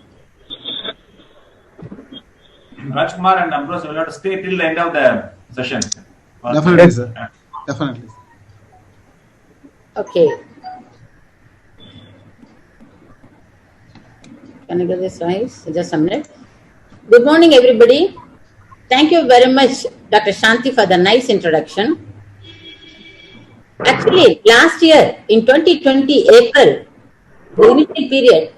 Rajkumar and Ambrose will have to stay till the end of the session. Definitely, sir. Definitely. Okay. Can I get the slides? Just a minute. Good morning, everybody. Thank you very much, Dr. Shanti, for the nice introduction. Actually, last year in 2020 April, the initial period,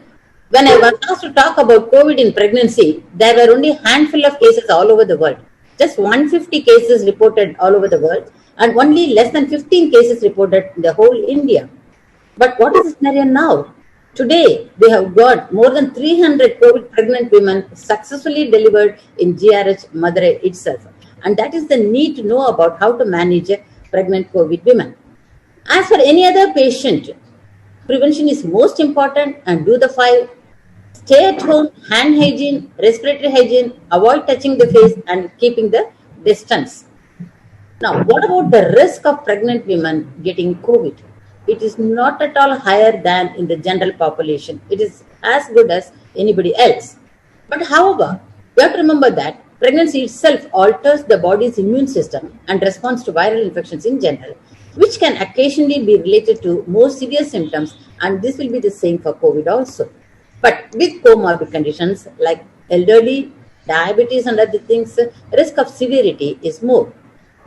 when I was asked to talk about COVID in pregnancy, there were only a handful of cases all over the world. Just 150 cases reported all over the world, and only less than 15 cases reported in the whole India. But what is the scenario now? Today, we have got more than 300 COVID pregnant women successfully delivered in GRH Madurai itself. And that is the need to know about how to manage pregnant COVID women. As for any other patient, prevention is most important, and do the 5. Stay at home, hand hygiene, respiratory hygiene, avoid touching the face and keeping the distance. Now, what about the risk of pregnant women getting COVID? It is not at all higher than in the general population. It is as good as anybody else. But however, we have to remember that pregnancy itself alters the body's immune system and responds to viral infections in general, which can occasionally be related to more severe symptoms, and this will be the same for COVID also. But with comorbid conditions like elderly, diabetes and other things, risk of severity is more.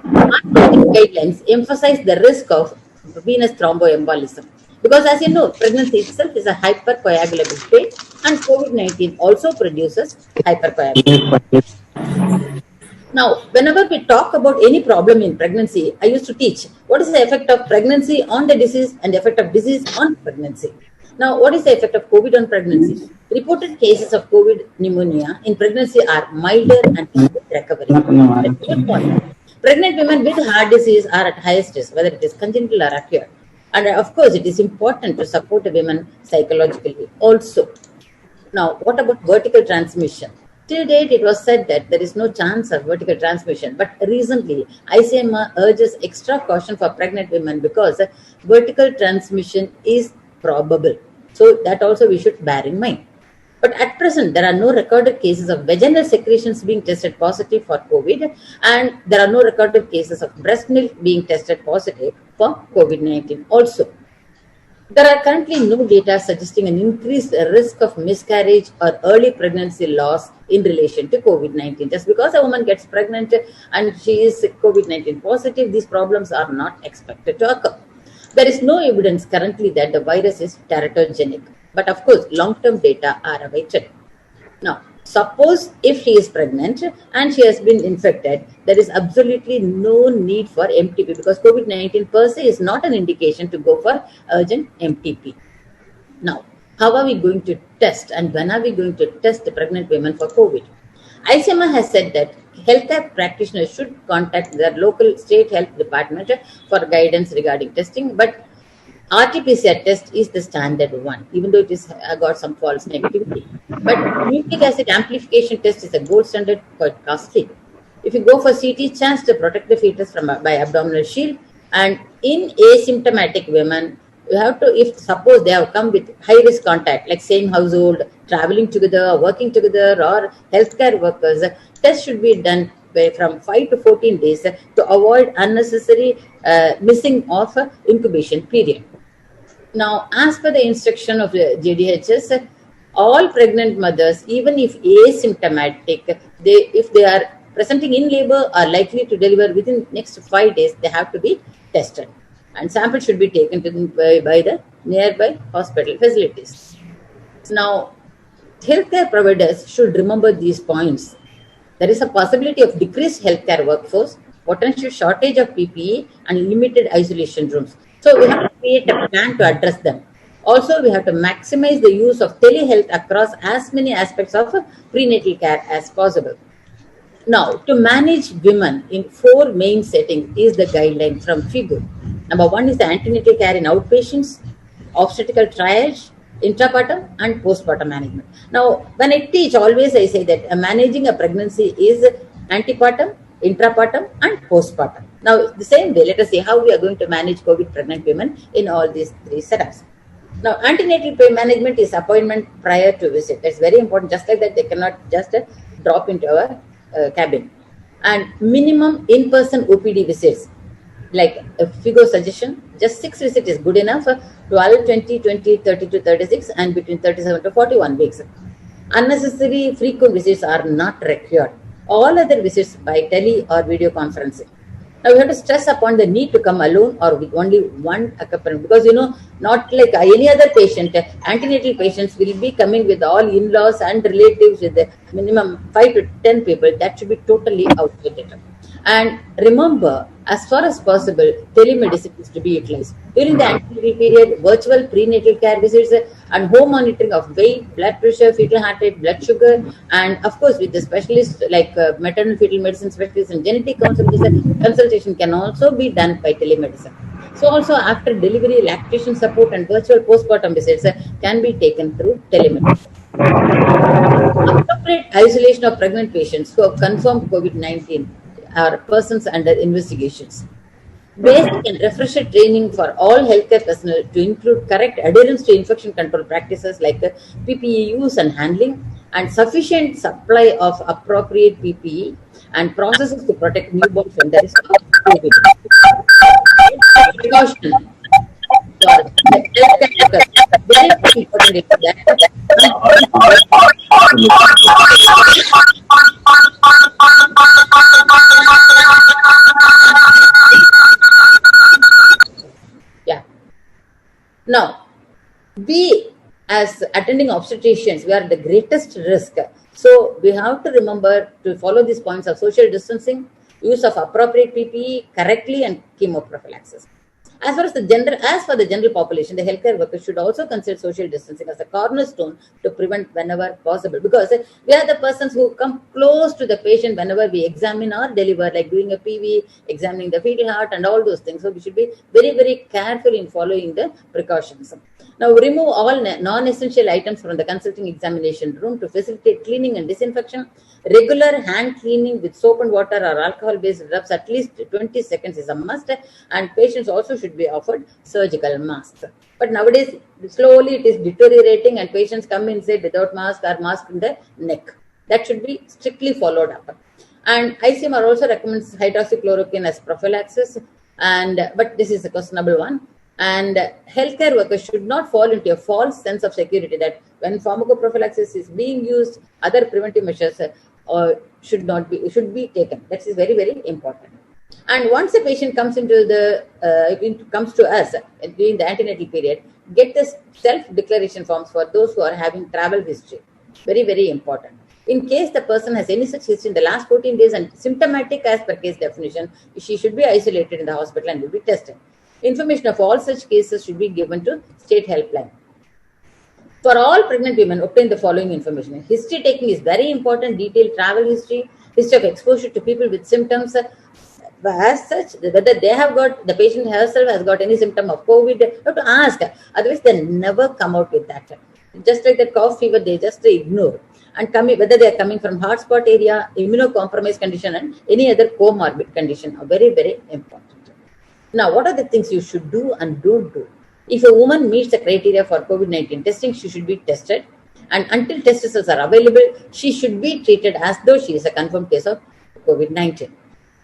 Guidelines emphasize the risk of venous thromboembolism because, as you know, pregnancy itself is a hypercoagulable state, and COVID-19 also produces hypercoagulability. Now, whenever we talk about any problem in pregnancy, I used to teach what is the effect of pregnancy on the disease and the effect of disease on pregnancy. Now, what is the effect of COVID on pregnancy? Reported cases of COVID pneumonia in pregnancy are milder and with recovery. Pregnant women with heart disease are at highest risk, whether it is congenital or acquired. And of course, it is important to support the women psychologically also. Now, what about vertical transmission? Till date, it was said that there is no chance of vertical transmission. But recently, ICMR urges extra caution for pregnant women because vertical transmission is probable. So that also we should bear in mind. But at present, there are no recorded cases of vaginal secretions being tested positive for COVID, and there are no recorded cases of breast milk being tested positive for COVID-19 also. There are currently no data suggesting an increased risk of miscarriage or early pregnancy loss in relation to COVID-19. Just because a woman gets pregnant and she is COVID-19 positive, these problems are not expected to occur. There is no evidence currently that the virus is teratogenic. But of course, long-term data are awaited. Now, suppose if she is pregnant and she has been infected, there is absolutely no need for MTP because COVID-19 per se is not an indication to go for urgent MTP. Now, how are we going to test and when are we going to test the pregnant women for COVID? ICMR has said that healthcare practitioners should contact their local state health department for guidance regarding testing, but RT-PCR test is the standard one, even though it is got some false negativity. But nucleic acid amplification test is a gold standard, quite costly. If you go for CT, chance to protect the fetus by abdominal shield, and in asymptomatic women, you have to, if suppose they have come with high-risk contact, like same household, traveling together, working together, or healthcare workers, test should be done from 5 to 14 days to avoid unnecessary missing of incubation period. Now, as per the instruction of the JDHS, all pregnant mothers, even if asymptomatic, if they are presenting in labor, are likely to deliver within next 5 days, they have to be tested. And samples should be taken by the nearby hospital facilities. Now, healthcare providers should remember these points. There is a possibility of decreased healthcare workforce, potential shortage of PPE, and limited isolation rooms. So we have to create a plan to address them. Also, we have to maximize the use of telehealth across as many aspects of prenatal care as possible. Now, to manage women in 4 main settings is the guideline from FIGO. Number 1 is the antenatal care in outpatients, obstetrical triage, intrapartum and postpartum management. Now, when I teach, always I say that managing a pregnancy is antepartum, intrapartum and postpartum. Now, the same way, let us see how we are going to manage COVID pregnant women in all these 3 setups. Now, antenatal pain management is appointment prior to visit. That's very important. Just like that, they cannot just drop into our cabin. And minimum in-person OPD visits, like a FIGO suggestion, just 6 visits is good enough. 12, 20, 20, 30 to 36 and between 37 to 41 weeks. Unnecessary frequent visits are not required. All other visits by tele or video conferencing. Now we have to stress upon the need to come alone or with only one accompanying, because not like any other patient, antenatal patients will be coming with all in-laws and relatives with the minimum 5 to 10 people. That should be totally outdated. And remember, as far as possible, telemedicine is to be utilized. During the antenatal period, virtual prenatal care visits and home monitoring of weight, blood pressure, fetal heart rate, blood sugar, and of course with the specialists like maternal fetal medicine specialists and genetic consultation can also be done by telemedicine. So also after delivery, lactation support and virtual postpartum visits can be taken through telemedicine. Appropriate isolation of pregnant patients who have confirmed COVID-19 are persons under investigations. Basic and refresher training for all healthcare personnel to include correct adherence to infection control practices like PPE use and handling, and sufficient supply of appropriate PPE and processes to protect newborns from the risk of COVID. Precaution for healthcare workers. Very important is that now, we as attending obstetricians, we are at the greatest risk. So we have to remember to follow these points of social distancing, use of appropriate PPE correctly, and chemoprophylaxis. As for the general population, the healthcare workers should also consider social distancing as a cornerstone to prevent whenever possible, because we are the persons who come close to the patient whenever we examine or deliver, like doing a PV, examining the fetal heart and all those things. So we should be very, very careful in following the precautions. Now, remove all non-essential items from the consulting examination room to facilitate cleaning and disinfection. Regular hand cleaning with soap and water or alcohol-based rubs at least 20 seconds is a must, and patients also should be offered surgical masks. But nowadays, slowly it is deteriorating and patients come inside without mask or mask in the neck. That should be strictly followed up. And ICMR also recommends hydroxychloroquine as prophylaxis, but this is a questionable one. And healthcare workers should not fall into a false sense of security that when pharmacoprophylaxis is being used, other preventive measures should be taken. That is very, very important. And once a patient comes comes to us during the antenatal period, get the self-declaration forms for those who are having travel history. Very, very important. In case the person has any such history in the last 14 days and symptomatic as per case definition, she should be isolated in the hospital and will be tested. Information of all such cases should be given to state helpline. For all pregnant women, obtain the following information. History taking is very important. Detailed travel history of exposure to people with symptoms. As such, whether the patient herself has got any symptom of COVID, you have to ask. Otherwise, they never come out with that. Just like the cough fever, they just ignore. And whether they are coming from hotspot area, immunocompromised condition, and any other comorbid condition are very, very important. Now, what are the things you should do and don't do? If a woman meets the criteria for COVID-19 testing, she should be tested. And until test results are available, she should be treated as though she is a confirmed case of COVID-19.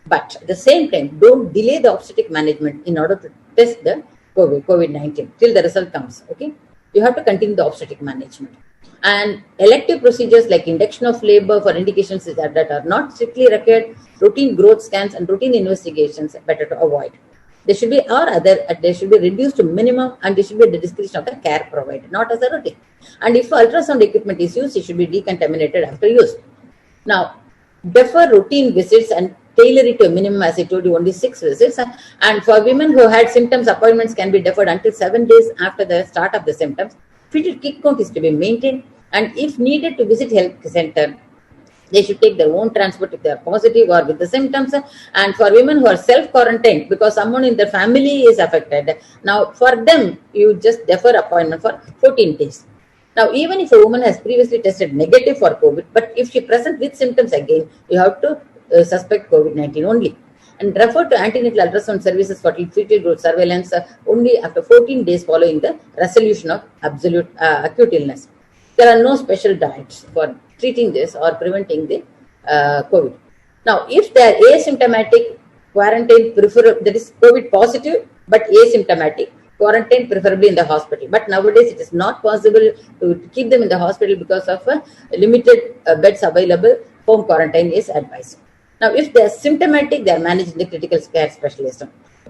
But at the same time, don't delay the obstetric management in order to test the COVID-19 till the result comes. Okay, you have to continue the obstetric management. And elective procedures like induction of labor for indications that are not strictly required, routine growth scans and routine investigations are better to avoid. They should be reduced to minimum, and they should be at the discretion of the care provider, not as a routine. And if ultrasound equipment is used, it should be decontaminated after use. Now, defer routine visits and tailor it to a minimum, as I told you, only 6 visits. And for women who had symptoms, appointments can be deferred until 7 days after the start of the symptoms. Fetal kick count is to be maintained, and if needed to visit health center, they should take their own transport if they are positive or with the symptoms. And for women who are self-quarantined because someone in their family is affected, now for them, you just defer appointment for 14 days. Now, even if a woman has previously tested negative for COVID, but if she presents with symptoms again, you have to suspect COVID-19 only. And refer to antenatal ultrasound services for fetal growth surveillance only after 14 days following the resolution of acute illness. There are no special diets for treating this or preventing the COVID. Now, if they are asymptomatic, quarantine that is COVID positive but asymptomatic, quarantine preferably in the hospital. But nowadays it is not possible to keep them in the hospital because of limited beds available. Home quarantine is advised. Now, if they are symptomatic, they are managed in the critical care specialist.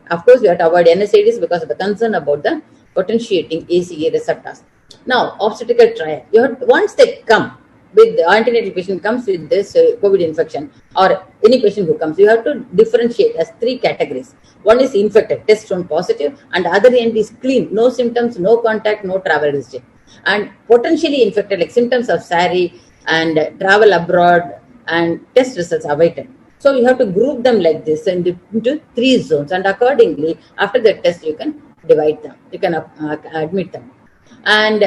Of course, we have to avoid NSAIDs because of the concern about the potentiating ACE receptors. Now, obstetrical trial. Once they come with the antenatal patient comes with this COVID infection, or any patient who comes, you have to differentiate as 3 categories. One is infected, test shown positive, and the other end is clean, no symptoms, no contact, no travel history. And potentially infected, like symptoms of SARI and travel abroad and test results awaited. So you have to group them like this into 3 zones, and accordingly, after the test, you can divide them, you can admit them. And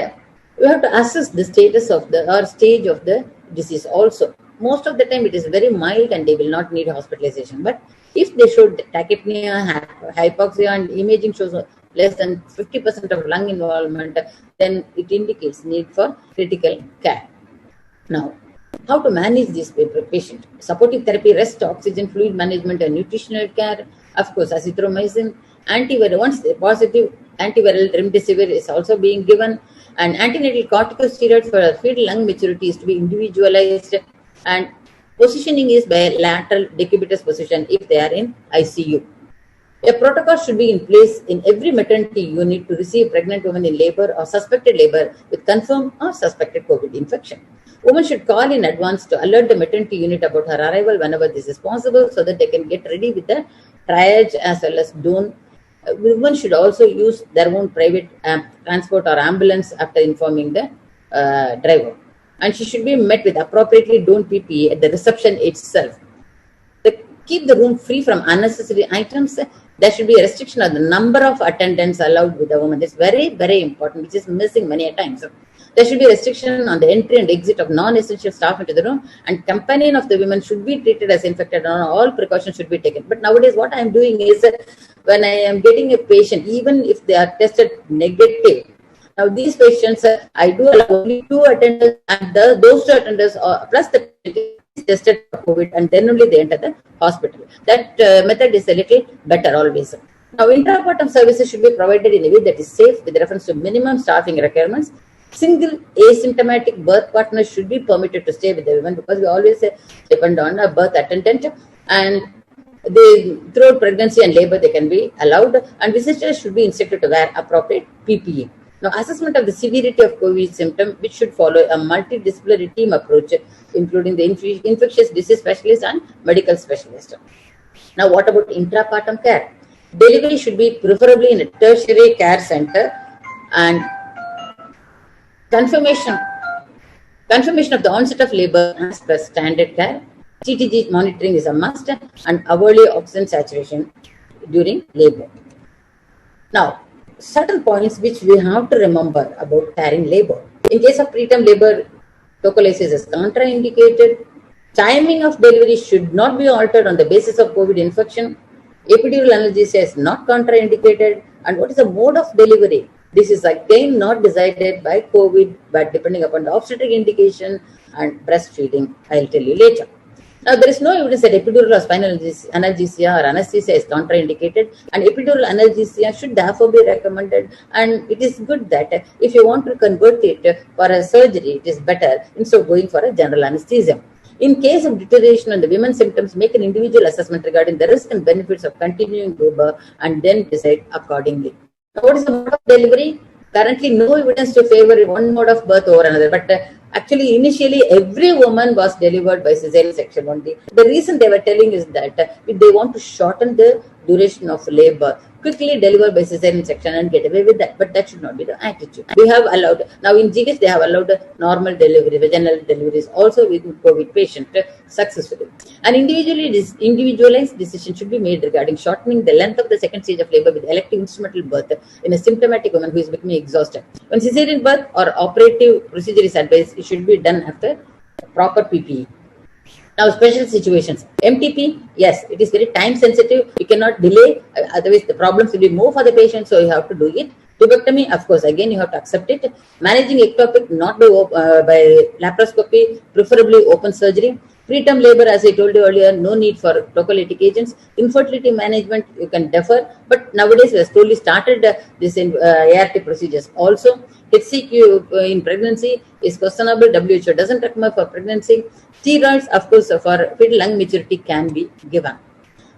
you have to assess the status of the stage of the disease also. Most of the time it is very mild and they will not need hospitalization. But if they show tachypnea, hypoxia, and imaging shows less than 50% of lung involvement, then it indicates need for critical care. Now, how to manage this patient? Supportive therapy, rest, oxygen, fluid management, and nutritional care. Of course, azithromycin, antiviral. Once positive, antiviral remdesivir is also being given, and antenatal corticosteroids for fetal lung maturity is to be individualized, and positioning is by lateral decubitus position if they are in ICU. A protocol should be in place in every maternity unit to receive pregnant women in labor or suspected labor with confirmed or suspected COVID infection. Women should call in advance to alert the maternity unit about her arrival whenever this is possible, so that they can get ready with the triage as well as DON. Women should also use their own private transport or ambulance after informing the driver. And she should be met with appropriately donned PPE at the reception itself. Keep the room free from unnecessary items. There should be a restriction on the number of attendants allowed with the woman. This is very, very important, which is missing many a times. So there should be a restriction on the entry and exit of non-essential staff into the room, and companion of the women should be treated as infected, and all precautions should be taken. But nowadays what I am doing is, when I am getting a patient, even if they are tested negative, now these patients, I do allow only 2 attenders, and those 2 attenders plus the tested for COVID, and then only they enter the hospital. That method is a little better always. Now, intrapartum services should be provided in a way that is safe with reference to minimum staffing requirements. Single asymptomatic birth partners should be permitted to stay with the women, because we always depend on a birth attendant, and throughout pregnancy and labor they can be allowed, and visitors should be instructed to wear appropriate PPE. Now, assessment of the severity of COVID symptom, which should follow a multidisciplinary team approach, including the infectious disease specialist and medical specialist. Now, what about intrapartum care? Delivery should be preferably in a tertiary care center, and confirmation of the onset of labor as per standard care. TTG monitoring is a must, and hourly oxygen saturation during labor. Now, certain points which we have to remember about carrying labor. In case of preterm labor, tocolysis is contraindicated. Timing of delivery should not be altered on the basis of COVID infection. Epidural analgesia is not contraindicated. And what is the mode of delivery? This is again not decided by COVID, but depending upon the obstetric indication and breastfeeding. I'll tell you later. Now, there is no evidence that epidural or spinal analgesia or anesthesia is contraindicated, and epidural analgesia should therefore be recommended. And it is good that if you want to convert it for a surgery, it is better instead of going for a general anesthesia. In case of deterioration on the women's symptoms, make an individual assessment regarding the risks and benefits of continuing labor, and then decide accordingly. Now, what is the mode of delivery? Currently, no evidence to favor one mode of birth over another, but actually, initially, every woman was delivered by cesarean section only. The reason they were telling is that if they want to shorten the duration of labor, quickly deliver by cesarean section and get away with that. But that should not be the attitude. We have allowed, now in GH, they have allowed normal delivery, vaginal deliveries also with COVID patient successfully. An individualized decision should be made regarding shortening the length of the second stage of labor with elective instrumental birth in a symptomatic woman who is becoming exhausted. When cesarean birth or operative procedure is advised, it should be done after proper PPE. Now, special situations. MTP, yes, it is very time sensitive. You cannot delay, otherwise the problems will be more for the patient, so you have to do it. Tubectomy, of course, again you have to accept it. Managing ectopic, not by laparoscopy, preferably open surgery. Preterm labor, as I told you earlier, no need for tocolytic agents. Infertility management, you can defer, but nowadays we have slowly started this in ART procedures. Also, HCQ in pregnancy is questionable. WHO doesn't recommend for pregnancy. Steroids, of course, for fetal lung maturity can be given.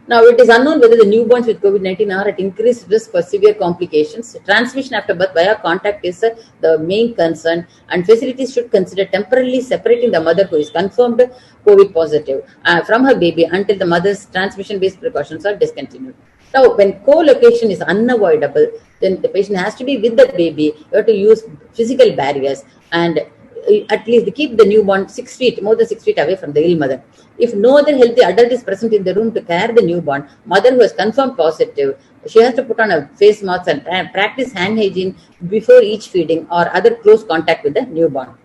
Now, it is unknown whether the newborns with COVID-19 are at increased risk for severe complications. Transmission after birth via contact is the main concern, and facilities should consider temporarily separating the mother who is confirmed COVID positive from her baby until the mother's transmission-based precautions are discontinued. Now, when co-location is unavoidable, then the patient has to be with the baby. You have to use physical barriers and at least keep the newborn 6 feet, more than 6 feet away from the ill mother. If no other healthy adult is present in the room to care the newborn, mother who has confirmed positive, she has to put on a face mask and practice hand hygiene before each feeding or other close contact with the newborn.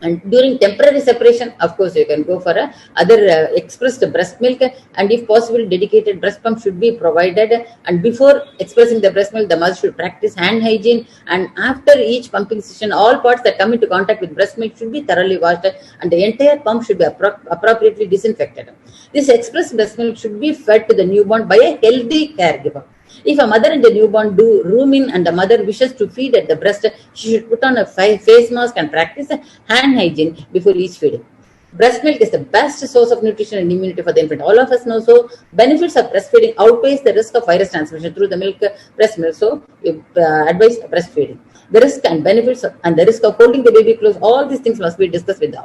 And during temporary separation, of course, you can go for other expressed breast milk, and if possible, dedicated breast pump should be provided. And before expressing the breast milk, the mother should practice hand hygiene. And after each pumping session, all parts that come into contact with breast milk should be thoroughly washed, and the entire pump should be appropriately disinfected. This expressed breast milk should be fed to the newborn by a healthy caregiver. If a mother and a newborn do room in and the mother wishes to feed at the breast, she should put on a face mask and practice hand hygiene before each feeding. Breast milk is the best source of nutrition and immunity for the infant. All of us know so. Benefits of breastfeeding outweighs the risk of virus transmission through the breast milk. So, we advise breastfeeding. The risk and benefits and the risk of holding the baby close, all these things must be discussed with them.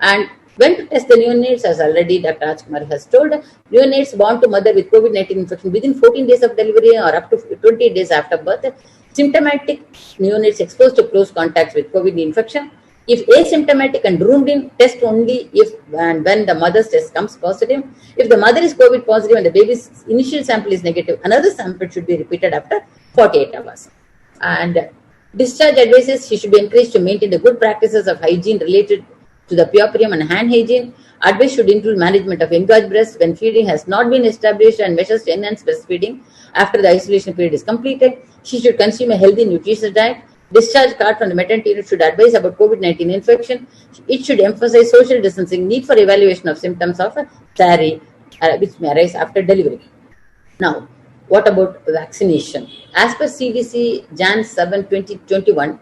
And when to test the neonates, as already Dr. Rajkumar has told, neonates born to mother with COVID-19 infection within 14 days of delivery or up to 20 days after birth. Symptomatic neonates exposed to close contacts with COVID infection. If asymptomatic and roomed in, test only if and when the mother's test comes positive. If the mother is COVID positive and the baby's initial sample is negative, another sample should be repeated after 48 hours. And discharge advices, she should be encouraged to maintain the good practices of hygiene related to the puerperium and hand hygiene. Advice should include management of engorged breasts when feeding has not been established and measures to enhance breastfeeding after the isolation period is completed. She should consume a healthy, nutritious diet. Discharge card from the maternity unit should advise about COVID-19 infection. It should emphasize social distancing, need for evaluation of symptoms of SARI, which may arise after delivery. Now, what about vaccination? As per CDC Jan 7, 2021,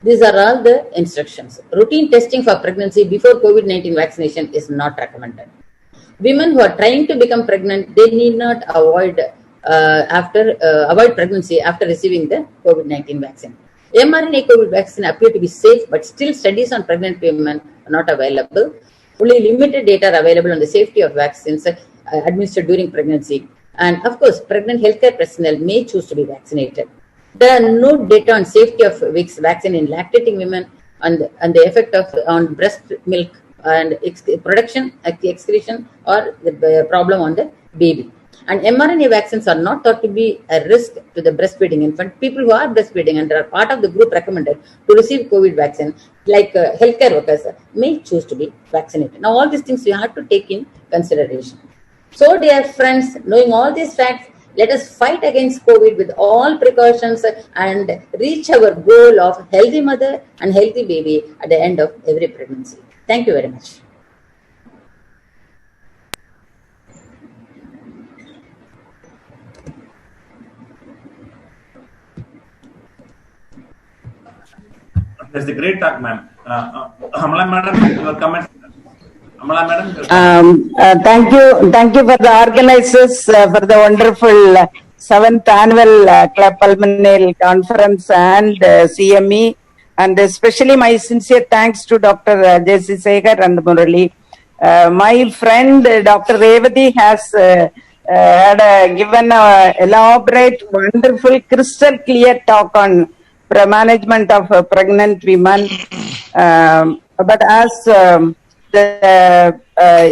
these are all the instructions. Routine testing for pregnancy before COVID-19 vaccination is not recommended. Women who are trying to become pregnant, they need not avoid pregnancy after receiving the COVID-19 vaccine. mRNA COVID vaccine appear to be safe, but still studies on pregnant women are not available. Only limited data are available on the safety of vaccines administered during pregnancy. And of course, pregnant healthcare personnel may choose to be vaccinated. There are no data on safety of vaccine in lactating women and the effect on breast milk and production, excretion, or the problem on the baby. And mRNA vaccines are not thought to be a risk to the breastfeeding infant. People who are breastfeeding and are part of the group recommended to receive COVID vaccine, like healthcare workers, may choose to be vaccinated. Now, all these things we have to take in consideration. So, dear friends, knowing all these facts, let us fight against COVID with all precautions and reach our goal of healthy mother and healthy baby at the end of every pregnancy. Thank you very much. That's a great talk, ma'am. Amala madam, your comments. Amala madam. Thank you for the organizers for the wonderful 7th annual Club Pulmonale Conference and CME, and especially my sincere thanks to Dr. J.C. Sekhar and Murali. My friend Dr. Revati has given an elaborate, wonderful, crystal clear talk on management of pregnant women, but as the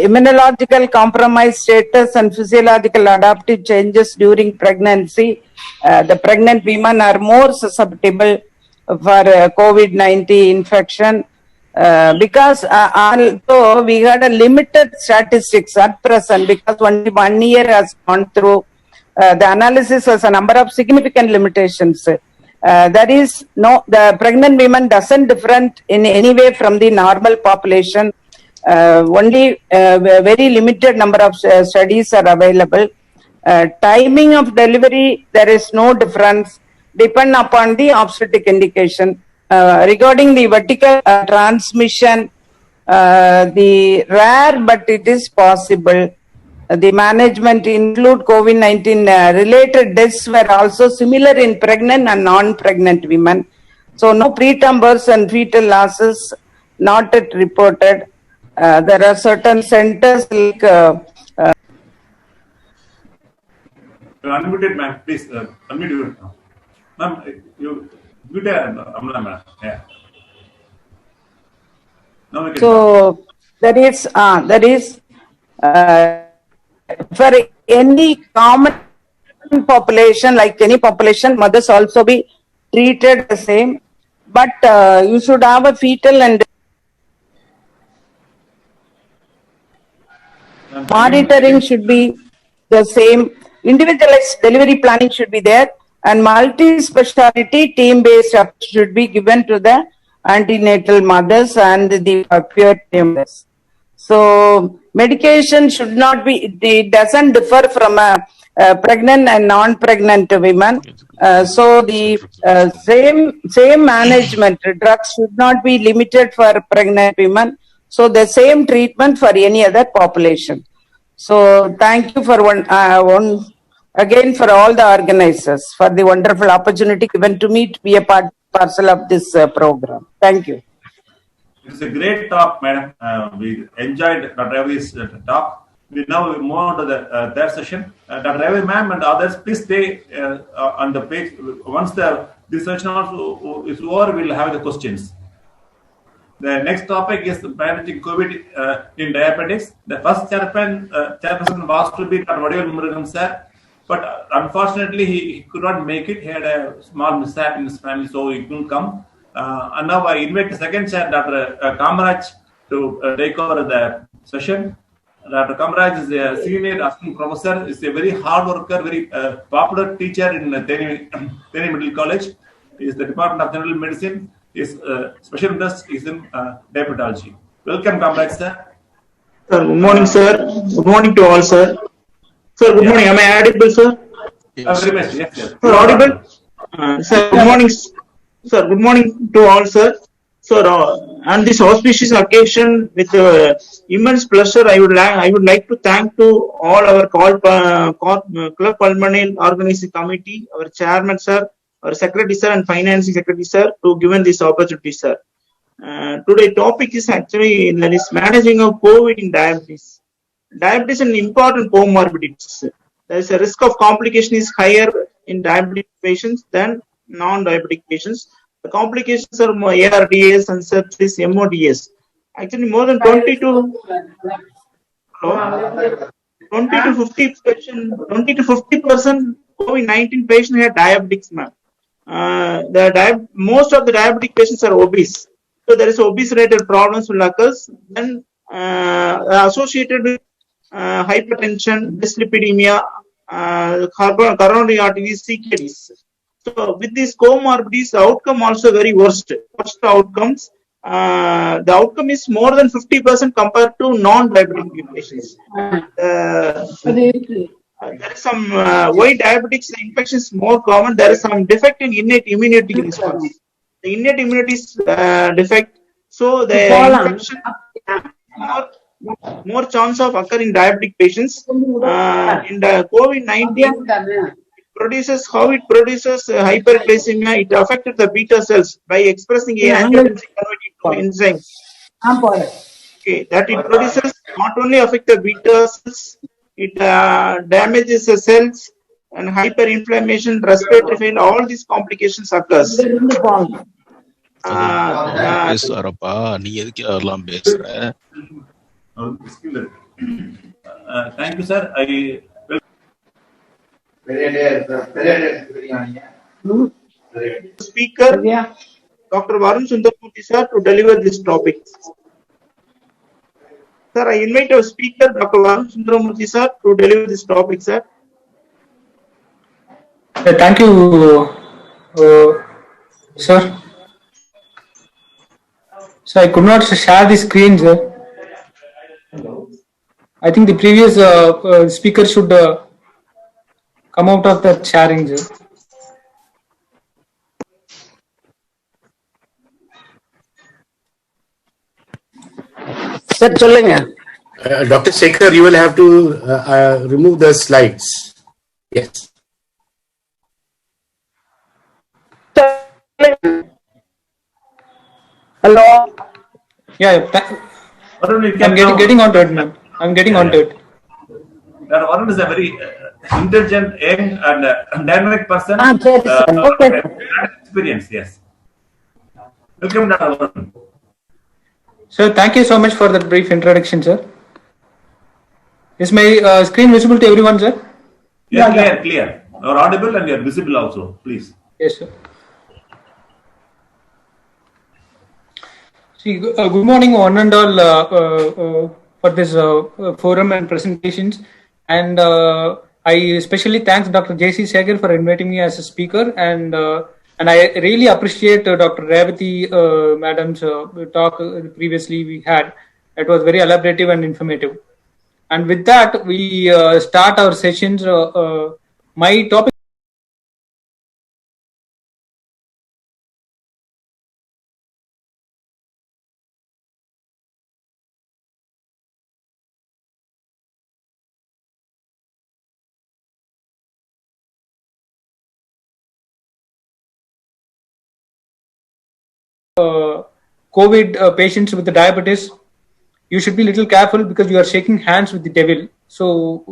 immunological compromise status and physiological adaptive changes during pregnancy, the pregnant women are more susceptible for COVID-19 infection, because although we had a limited statistics at present, because only 1 year has gone through, the analysis has a number of significant limitations. The pregnant women doesn't different in any way from the normal population. Only very limited number of studies are available. Timing of delivery, there is no difference, depend upon the obstetric indication. Regarding the vertical transmission, the rare, but it is possible. the management include COVID-19 related deaths were also similar in pregnant and non-pregnant women. So no preterm births and fetal losses not yet reported. There are certain centers like You're unmuted, ma'am. Please unmute you. Ma'am, you muted, Amla, ma'am. Yeah. Now we can so there is for any common population, like any population, mothers also be treated the same, but you should have a fetal and monitoring should be the same. Individualized delivery planning should be there, and multi-speciality team-based approach should be given to the antenatal mothers and the pure mothers. So medication should not be, it doesn't differ from a pregnant and non-pregnant women. So the same management drugs should not be limited for pregnant women. So the same treatment for any other population. So thank you for again for all the organizers for the wonderful opportunity given to me to be a parcel of this program. Thank you. It's a great talk, madam. We enjoyed Dr. Ravi's talk. We now move on to the third session. Dr. Ravi, ma'am, and others, please stay on the page. Once this session also is over, we'll have the questions. The next topic is managing COVID in diabetics. The first chairperson was to be Dr. Vadivel Murugan sir, but unfortunately he could not make it. He had a small mishap in his family, so he couldn't come. And now I invite the second chair, Dr. Kamaraj, to take over the session. Dr. Kamaraj is a senior assistant professor, is a very hard worker, very popular teacher in Theni Middle College. He is the Department of General Medicine. His special interest is in diabetology. Welcome, Kamaraj, sir. Sir, good morning, sir. Good morning to all, sir. Sir, good morning. Am I audible, sir? Yes, yes. Sir, audible? Sir, good morning. Sir, good morning to all, sir. Sir, on this auspicious occasion, with immense pleasure, I would like to thank to all our Club Pulmonale Organizing Committee, our chairman, sir, our secretary, sir, and financing secretary, sir, to given this opportunity, sir. Today topic is actually that is managing of COVID in diabetes. Diabetes is an important comorbidity. There is a risk of complication is higher in diabetic patients than non-diabetic patients. The complications are ARDS and sepsis, MODS. Actually, more than 20 to 50% COVID-19 patients have diabetics, ma'am. Most of the diabetic patients are obese. So there is obese-related problems will occur. Then associated with hypertension, dyslipidemia, coronary arteries, CKDs. So with these comorbidities, the outcome also very worst outcomes. The outcome is more than 50% compared to non-diabetic patients. There is some why diabetics the infection is more common. There is some defect in innate immunity response. The innate immunity is defect, so the infection more chance of occur in diabetic patients. In the COVID-19, it produces hyperglycemia. It affected the beta cells by expressing a angiotensin-converting enzyme. Okay, that it produces not only affect the beta cells, it damages the cells and hyperinflammation, respiratory failure, all these complications occurs. Thank you, sir. Speaker, Dr. Varun Sundaramurthy, sir, to deliver this topic. Sir, I invite our speaker, Dr. Varun Sundaramurthy, sir, to deliver this topic, sir. Thank you, sir. So I could not share the screen, sir. I think the previous speaker should come out of the sharing, sir. Sir, சொல்லுங்க. Dr. Sekhar, you will have to remove the slides. Yes. Hello. Yeah. I'm getting onto it, ma'am. I'm getting onto it. Varun is a very intelligent, young, and dynamic person. Experience, yes. Welcome, Dr. Varun. Sir, thank you so much for that brief introduction, sir. Is my screen visible to everyone, sir? Yeah, clear. You're audible and you're visible also, please. Yes, sir. See, good morning, one and all, for this forum and presentations. And I especially thanks Dr. J.C. Sekhar for inviting me as a speaker. And I really appreciate Dr. Revati madam's talk previously we had. It was very elaborative and informative. And with that, we start our sessions. My topic COVID patients with the diabetes, you should be a little careful because you are shaking hands with the devil. So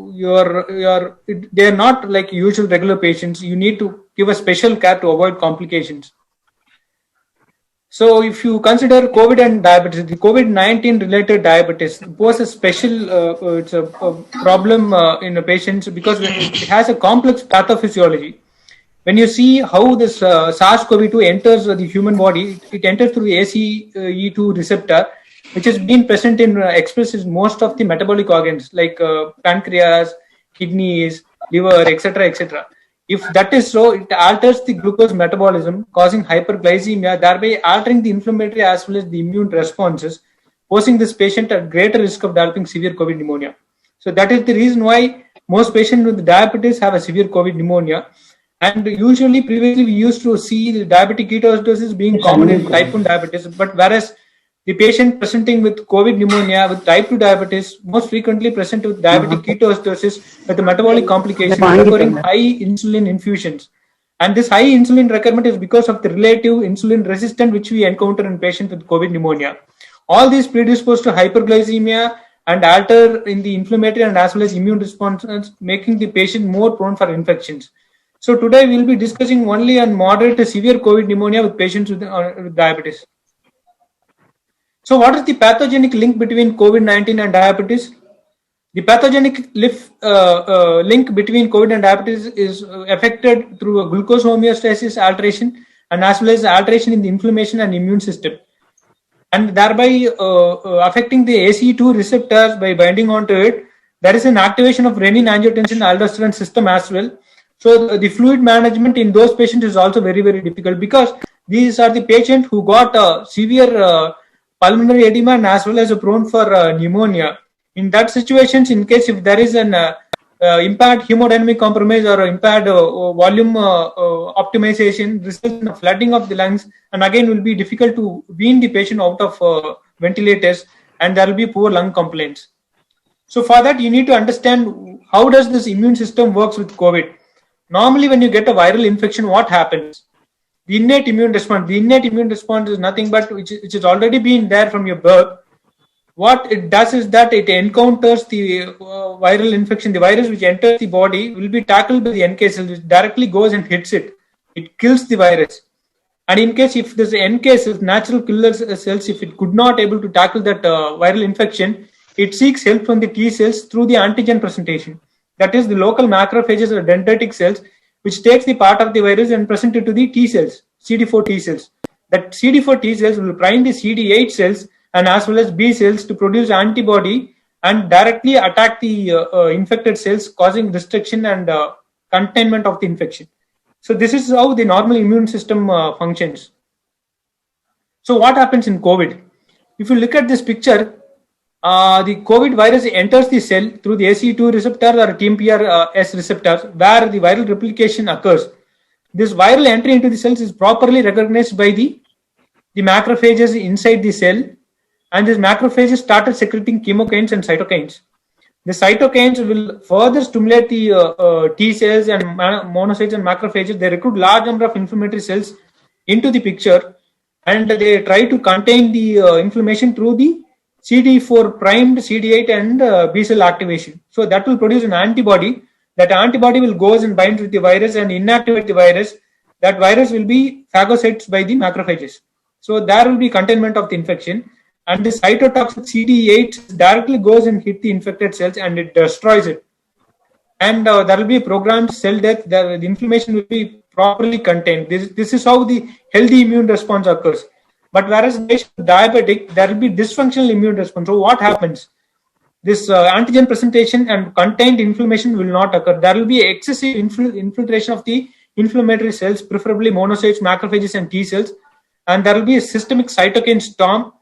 they are not like usual regular patients. You need to give a special care to avoid complications. So if you consider COVID and diabetes, the COVID-19 related diabetes poses a special it's a problem in the patients because it has a complex pathophysiology. When you see how this SARS-CoV-2 enters the human body, it enters through the ACE2 receptor, which has been present in expressed in most of the metabolic organs like pancreas, kidneys, liver, etc., etc. If that is so, it alters the glucose metabolism, causing hyperglycemia, thereby altering the inflammatory as well as the immune responses, posing this patient at greater risk of developing severe COVID pneumonia. So that is the reason why most patients with diabetes have a severe COVID pneumonia. And usually, previously, we used to see the diabetic ketoacidosis being common in type 1 diabetes, but whereas the patient presenting with COVID pneumonia with type 2 diabetes most frequently present with diabetic ketoacidosis with the metabolic complications requiring high insulin infusions. And this high insulin requirement is because of the relative insulin resistance which we encounter in patients with COVID pneumonia. All these predispose to hyperglycemia and alter in the inflammatory and as well as immune responses, making the patient more prone for infections. So today we will be discussing only on moderate to severe COVID pneumonia with patients with diabetes. So what is the pathogenic link between COVID-19 and diabetes? The pathogenic link between COVID and diabetes is affected through a glucose homeostasis alteration and as well as alteration in the inflammation and immune system. And thereby affecting the ACE2 receptors by binding onto it, there is an activation of renin-angiotensin-aldosterone system as well. So the fluid management in those patients is also very, very difficult because these are the patients who got severe pulmonary edema and as well as prone for pneumonia. In that situations, in case if there is an impaired hemodynamic compromise or impaired volume optimization, results in a flooding of the lungs, and again will be difficult to wean the patient out of ventilators, and there will be poor lung complaints. So for that, you need to understand how does this immune system works with COVID. Normally, when you get a viral infection, what happens? The innate immune response. The innate immune response is nothing but which has already been there from your birth. What it does is that it encounters the viral infection. The virus which enters the body will be tackled by the NK cells, which directly goes and hits it. It kills the virus. And in case if this NK cells, natural killer cells, if it could not able to tackle that viral infection, it seeks help from the T cells through the antigen presentation. That is the local macrophages or dendritic cells, which takes the part of the virus and present it to the T cells, CD4 T cells. That CD4 T cells will prime the CD8 cells and as well as B cells to produce antibody and directly attack the infected cells, causing restriction and containment of the infection. So this is how the normal immune system functions. So what happens in COVID? If you look at this picture, the COVID virus enters the cell through the ACE2 receptor or TMPRS receptors where the viral replication occurs. This viral entry into the cells is properly recognized by the macrophages inside the cell, and these macrophages started secreting chemokines and cytokines. The cytokines will further stimulate the T cells and monocytes and macrophages. They recruit large number of inflammatory cells into the picture, and they try to contain the inflammation through the CD4 primed CD8 and B cell activation. So that will produce an antibody. That antibody will go and bind with the virus and inactivate the virus. That virus will be phagocytes by the macrophages. So there will be containment of the infection, and the cytotoxic CD8 directly goes and hit the infected cells and it destroys it. And there will be a programmed cell death. The inflammation will be properly contained. This is how the healthy immune response occurs. But whereas in patient diabetic, there will be dysfunctional immune response. So what happens? This antigen presentation and contained inflammation will not occur. There will be excessive infiltration of the inflammatory cells, preferably monocytes, macrophages, and T cells. And there will be a systemic cytokine storm,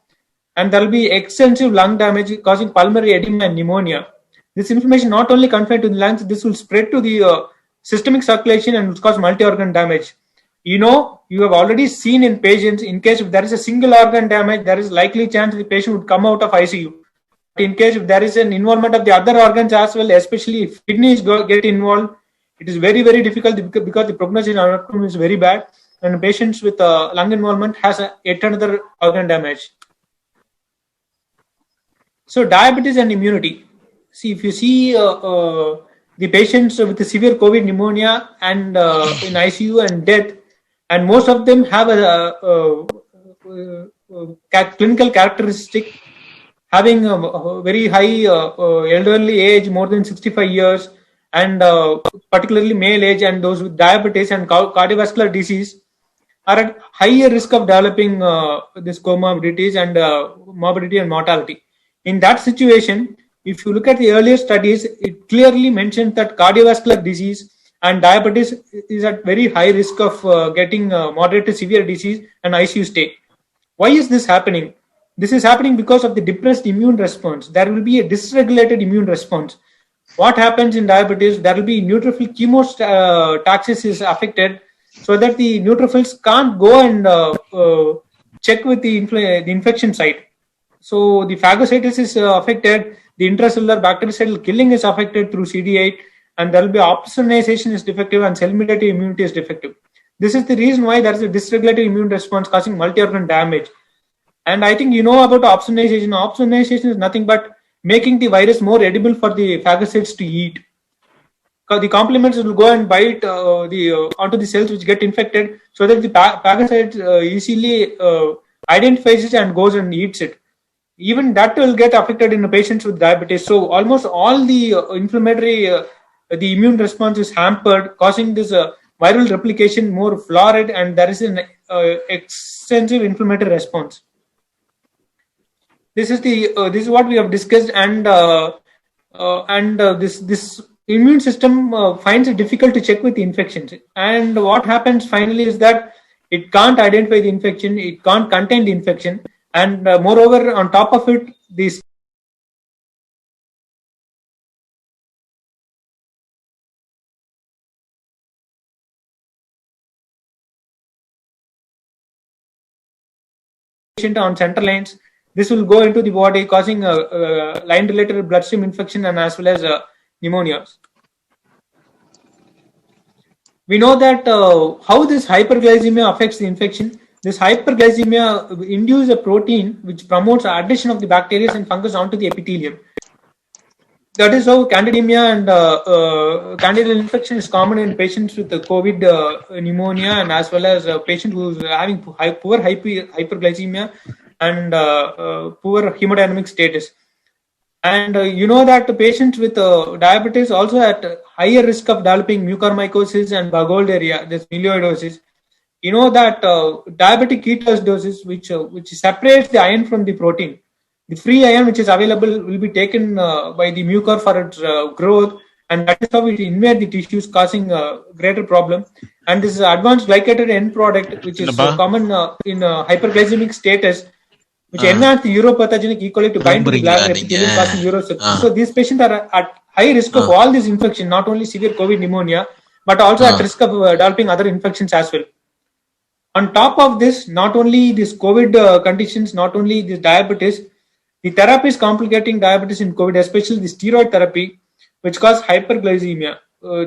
and there will be extensive lung damage causing pulmonary edema and pneumonia. This inflammation not only confined to the lungs, this will spread to the systemic circulation and will cause multi-organ damage. You know, you have already seen in patients, in case if there is a single organ damage, there is likely chance the patient would come out of ICU. In case if there is an involvement of the other organs as well, especially if kidneys get involved, it is very, very difficult because the prognosis outcome is very bad, and patients with lung involvement has yet another organ damage. So diabetes and immunity. See, if you see the patients with the severe COVID pneumonia and in ICU and death, and most of them have a clinical characteristic having a very high elderly age, more than 65 years, and particularly male age, and those with diabetes and cardiovascular disease are at higher risk of developing this comorbidities and morbidity and mortality. In that situation, if you look at the earlier studies, it clearly mentions that cardiovascular disease and diabetes is at very high risk of getting moderate to severe disease and ICU stay. Why is this happening? This is happening because of the depressed immune response. There will be a dysregulated immune response. What happens in diabetes? There will be neutrophil chemotaxis is affected, so that the neutrophils can't go and check with the infection site. So the phagocytosis is affected, the intracellular bactericidal killing is affected through CD8, and there will be opsonization is defective and cell-mediated immunity is defective. This is the reason why there is a dysregulated immune response causing multi-organ damage. And I think you know about opsonization. Opsonization is nothing but making the virus more edible for the phagocytes to eat. The complements will go and bite onto the cells which get infected, so that the phagocyte easily identifies it and goes and eats it. Even that will get affected in the patients with diabetes. So almost all the inflammatory, the immune response is hampered, causing this viral replication more florid, and there is an extensive inflammatory response. This is what we have discussed, and this immune system finds it difficult to check with the infections. And what happens finally is that it can't identify the infection, it can't contain the infection, and moreover, on top of it, this patient on central lines. This will go into the body, causing line-related bloodstream infection and as well as pneumonias. We know that how this hyperglycemia affects the infection. This hyperglycemia induces a protein which promotes addition of the bacteria and fungus onto the epithelium. That is how candidemia and candidal infection is common in patients with COVID pneumonia, and as well as a patient who is having poor hyperglycemia and poor hemodynamic status. And you know that the patients with diabetes also at higher risk of developing mucormycosis and Burgholderia, this melioidosis. You know that diabetic ketoacidosis, which separates the iron from the protein. The free iron which is available will be taken by the mucor for its growth, and that is how it invades the tissues, causing a greater problem. And this is advanced glycated end product, which is common in hyperglycemic status, which enhance the uropathogenic E. coli to bind to the bladder epithelium, causing urosepsis. So these patients are at high risk of all these infections, not only severe COVID pneumonia, but also at risk of developing other infections as well. On top of this, not only these COVID conditions, not only this diabetes, The therapies complicating diabetes in COVID, especially the steroid therapy, which cause hyperglycemia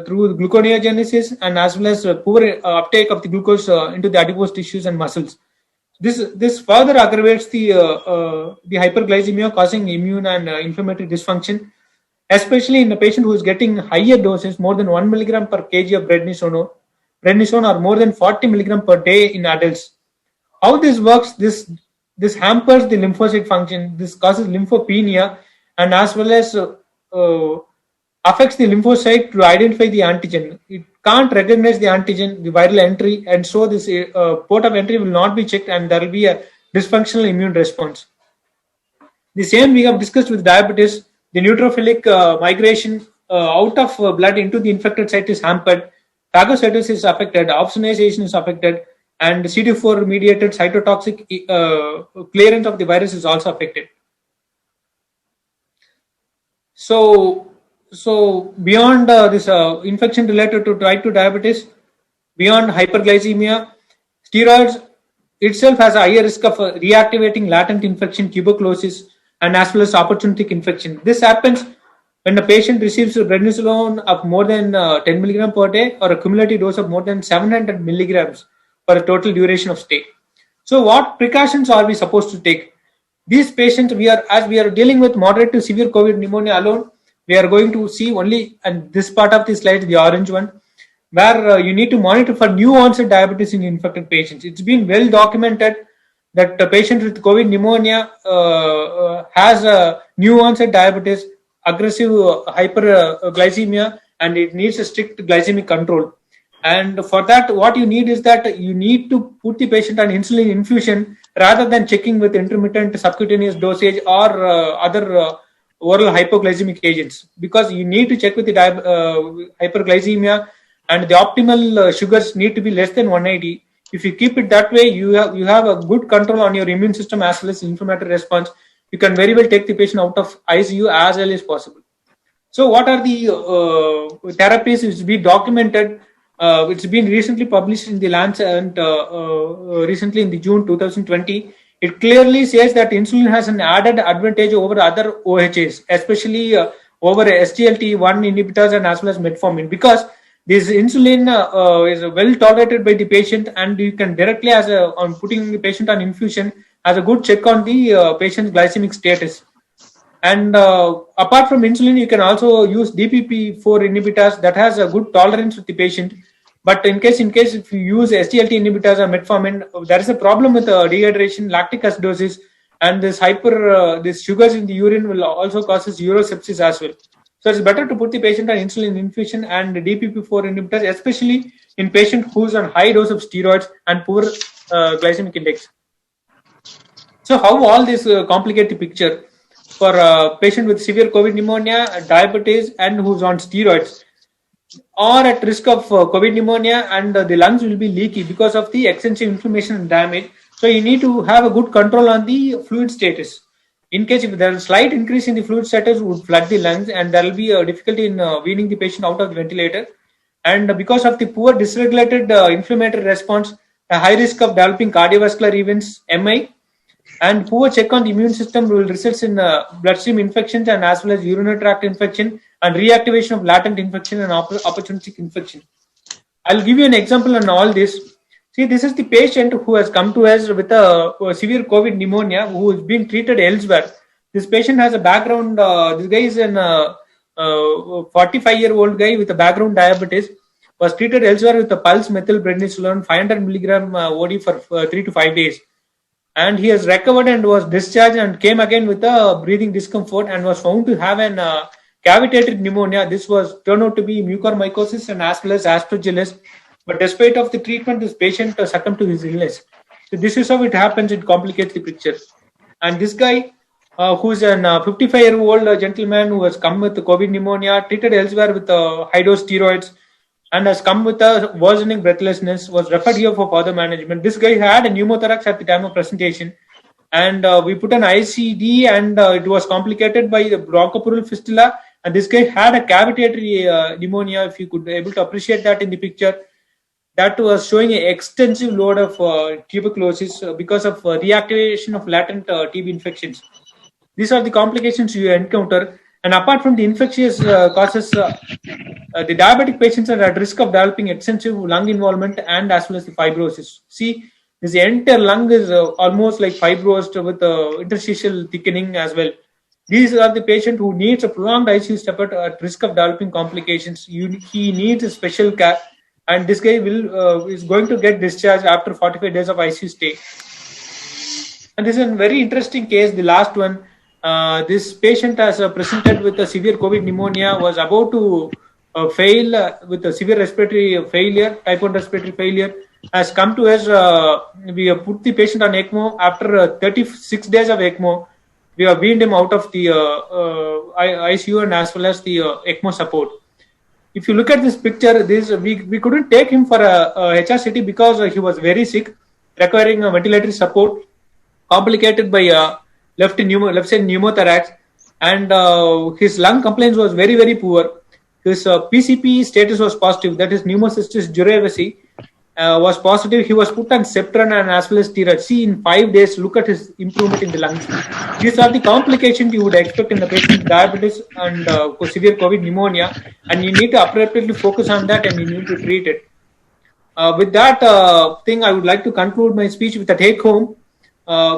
through gluconeogenesis and as well as poor uptake of the glucose into the adipose tissues and muscles. This further aggravates the hyperglycemia, causing immune and inflammatory dysfunction, especially in a patient who is getting higher doses, more than 1 milligram per kg of prednisone or more than 40 milligram per day in adults. How this works, this hampers the lymphocyte function, this causes lymphopenia, and as well as affects the lymphocyte to identify the antigen. It can't recognize the antigen, the viral entry, and so this port of entry will not be checked, and there will be a dysfunctional immune response. The same we have discussed with diabetes. The neutrophilic migration out of blood into the infected site is hampered. Phagocytosis is affected, opsonization is affected, and CD4 mediated cytotoxic clearance of the virus is also affected. So beyond this infection related to type 2 diabetes, beyond hyperglycemia, steroids itself has a higher risk of reactivating latent infection, tuberculosis, and as well as opportunistic infection. This happens when a patient receives prednisolone of more than 10 milligram per day or a cumulative dose of more than 700 milligrams for a total duration of stay. So what precautions are we supposed to take? These patients, as we are dealing with moderate to severe COVID pneumonia alone, we are going to see only, and this part of the slide, the orange one, where you need to monitor for new onset diabetes in infected patients. It's been well documented that a patient with COVID pneumonia has a new onset diabetes, aggressive hyperglycemia, and it needs a strict glycemic control. And for that, what you need is that you need to put the patient on insulin infusion rather than checking with intermittent subcutaneous dosage or other oral hypoglycemic agents, because you need to check with the hyperglycemia, and the optimal sugars need to be less than 180. If you keep it that way, you have a good control on your immune system as well as inflammatory response. You can very well take the patient out of ICU as early as possible. So what are the therapies? It's been documented. It's been recently published in the Lancet recently in the June 2020. It clearly says that insulin has an added advantage over other OHAs, especially over SGLT1 inhibitors and as well as metformin, because this insulin is well tolerated by the patient, and you can directly, on putting the patient on infusion, as a good check on the patient's glycemic status. And apart from insulin, you can also use DPP4 inhibitors that has a good tolerance with the patient. But in case if you use SGLT inhibitors or metformin, there is a problem with dehydration, lactic acidosis, and this sugars in the urine will also causes urosepsis as well. So it's better to put the patient on insulin infusion and DPP4 inhibitors, especially in patient who's on high dose of steroids and poor glycemic index. So how all this complicate the picture for a patient with severe COVID pneumonia, diabetes, and who's on steroids, or at risk of COVID pneumonia, and the lungs will be leaky because of the extensive inflammation and damage. So you need to have a good control on the fluid status. In case if there is a slight increase in the fluid status, would flood the lungs, and there will be a difficulty in weaning the patient out of the ventilator. And because of the poor dysregulated inflammatory response, a high risk of developing cardiovascular events, MI, and poor check on the immune system will result in bloodstream infections and as well as urinary tract infection and reactivation of latent infection and opportunistic infection. I'll give you an example on all this. See, this is the patient who has come to us with a severe COVID pneumonia who is being treated elsewhere. This patient has a background, this guy is an 45-year-old guy with a background diabetes, was treated elsewhere with a pulse methylprednisolone 500 milligram OD for 3 to 5 days. And he has recovered and was discharged and came again with a breathing discomfort and was found to have an cavitated pneumonia. This was turned out to be mucormycosis and as well as aspergillus. But despite of the treatment, this patient succumbed to his illness. So this is how it happens. It complicates the picture. And this guy, who is an 55-year-old gentleman who has come with COVID pneumonia, treated elsewhere with high-dose steroids, and has come with a worsening breathlessness, was referred here for further management. This guy had a pneumothorax at the time of presentation, and we put an ICD, and it was complicated by the bronchopleural fistula, and this guy had a cavitary pneumonia, if you could be able to appreciate that in the picture. That was showing an extensive load of tuberculosis because of reactivation of latent TB infections. These are the complications you encounter. And apart from the infectious causes, the diabetic patients are at risk of developing extensive lung involvement and as well as the fibrosis. See, this entire lung is almost like fibrosed with interstitial thickening as well. These are the patient who needs a prolonged ICU stay at risk of developing complications. He needs a special care, and this guy is going to get discharged after 45 days of ICU stay. And this is a very interesting case, the last one. This patient has presented with a severe COVID pneumonia, was about to fail with a severe respiratory failure, type 1 respiratory failure, has come to us. We put the patient on ECMO. After 36 days of ECMO, we have weaned him out of the ICU and as well as the ECMO support. If you look at this picture, we couldn't take him for a HRCT because he was very sick, requiring ventilatory support, complicated by left side pneumothorax, and his lung compliance was very, very poor. His PCP status was positive, that is pneumocystis jirovecii was positive. He was put on Septran and as well as steroids. See, in 5 days, look at his improvement in the lungs. These are the complications you would expect in the patient with diabetes and severe COVID pneumonia, and you need to appropriately focus on that and you need to treat it. With that thing, I would like to conclude my speech with a take home.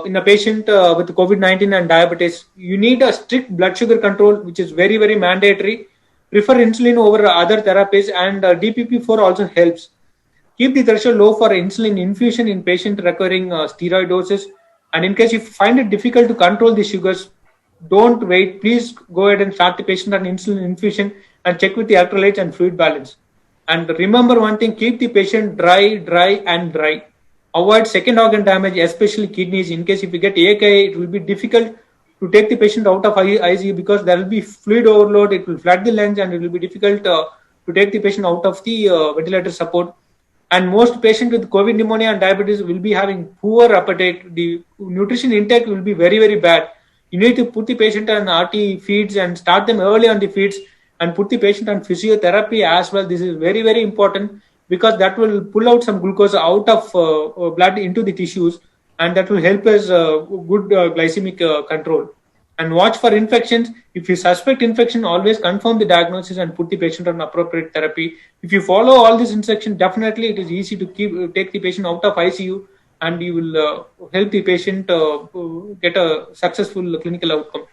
In a patient with COVID-19 and diabetes, you need a strict blood sugar control, which is very, very mandatory. Prefer insulin over other therapies, and DPP-4 also helps. Keep the threshold low for insulin infusion in patient requiring steroid doses. And in case you find it difficult to control the sugars, don't wait. Please go ahead and start the patient on insulin infusion and check with the electrolytes and fluid balance. And remember one thing, keep the patient dry. Avoid second organ damage, especially kidneys. In case if you get AKI, it will be difficult to take the patient out of ICU because there will be fluid overload, it will flood the lungs, and it will be difficult to take the patient out of the ventilator support. And most patients with COVID pneumonia and diabetes will be having poor appetite. The nutrition intake will be very, very bad. You need to put the patient on RT feeds and start them early on the feeds and put the patient on physiotherapy as well. This is very, very important because that will pull out some glucose out of blood into the tissues, and that will help us good glycemic control. And watch for infections. If you suspect infection, always confirm the diagnosis and put the patient on appropriate therapy. If you follow all these instructions, definitely it is easy to take the patient out of ICU, and you will help the patient get a successful clinical outcome.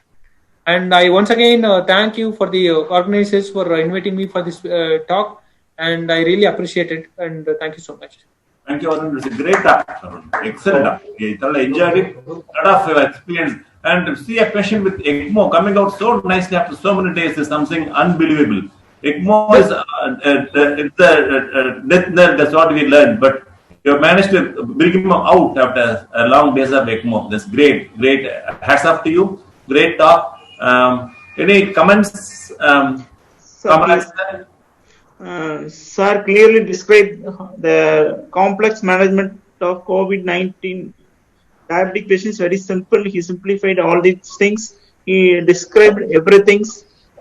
And I once again thank you for the organizers for inviting me for this talk, and I really appreciate it, and thank you so much. Thank you, Arun. It's a great talk, Arun. Excellent talk. I thoroughly enjoyed it. A lot of experience. And to see a patient with ECMO coming out so nicely after so many days is something unbelievable. ECMO is death knell, that's what we learned. But you have managed to bring him out after a long days of ECMO. That's great. Hats off to you. Great talk. Any comments? Sir clearly described the complex management of COVID-19 diabetic patients. Very simple. He simplified all these things. He described everything.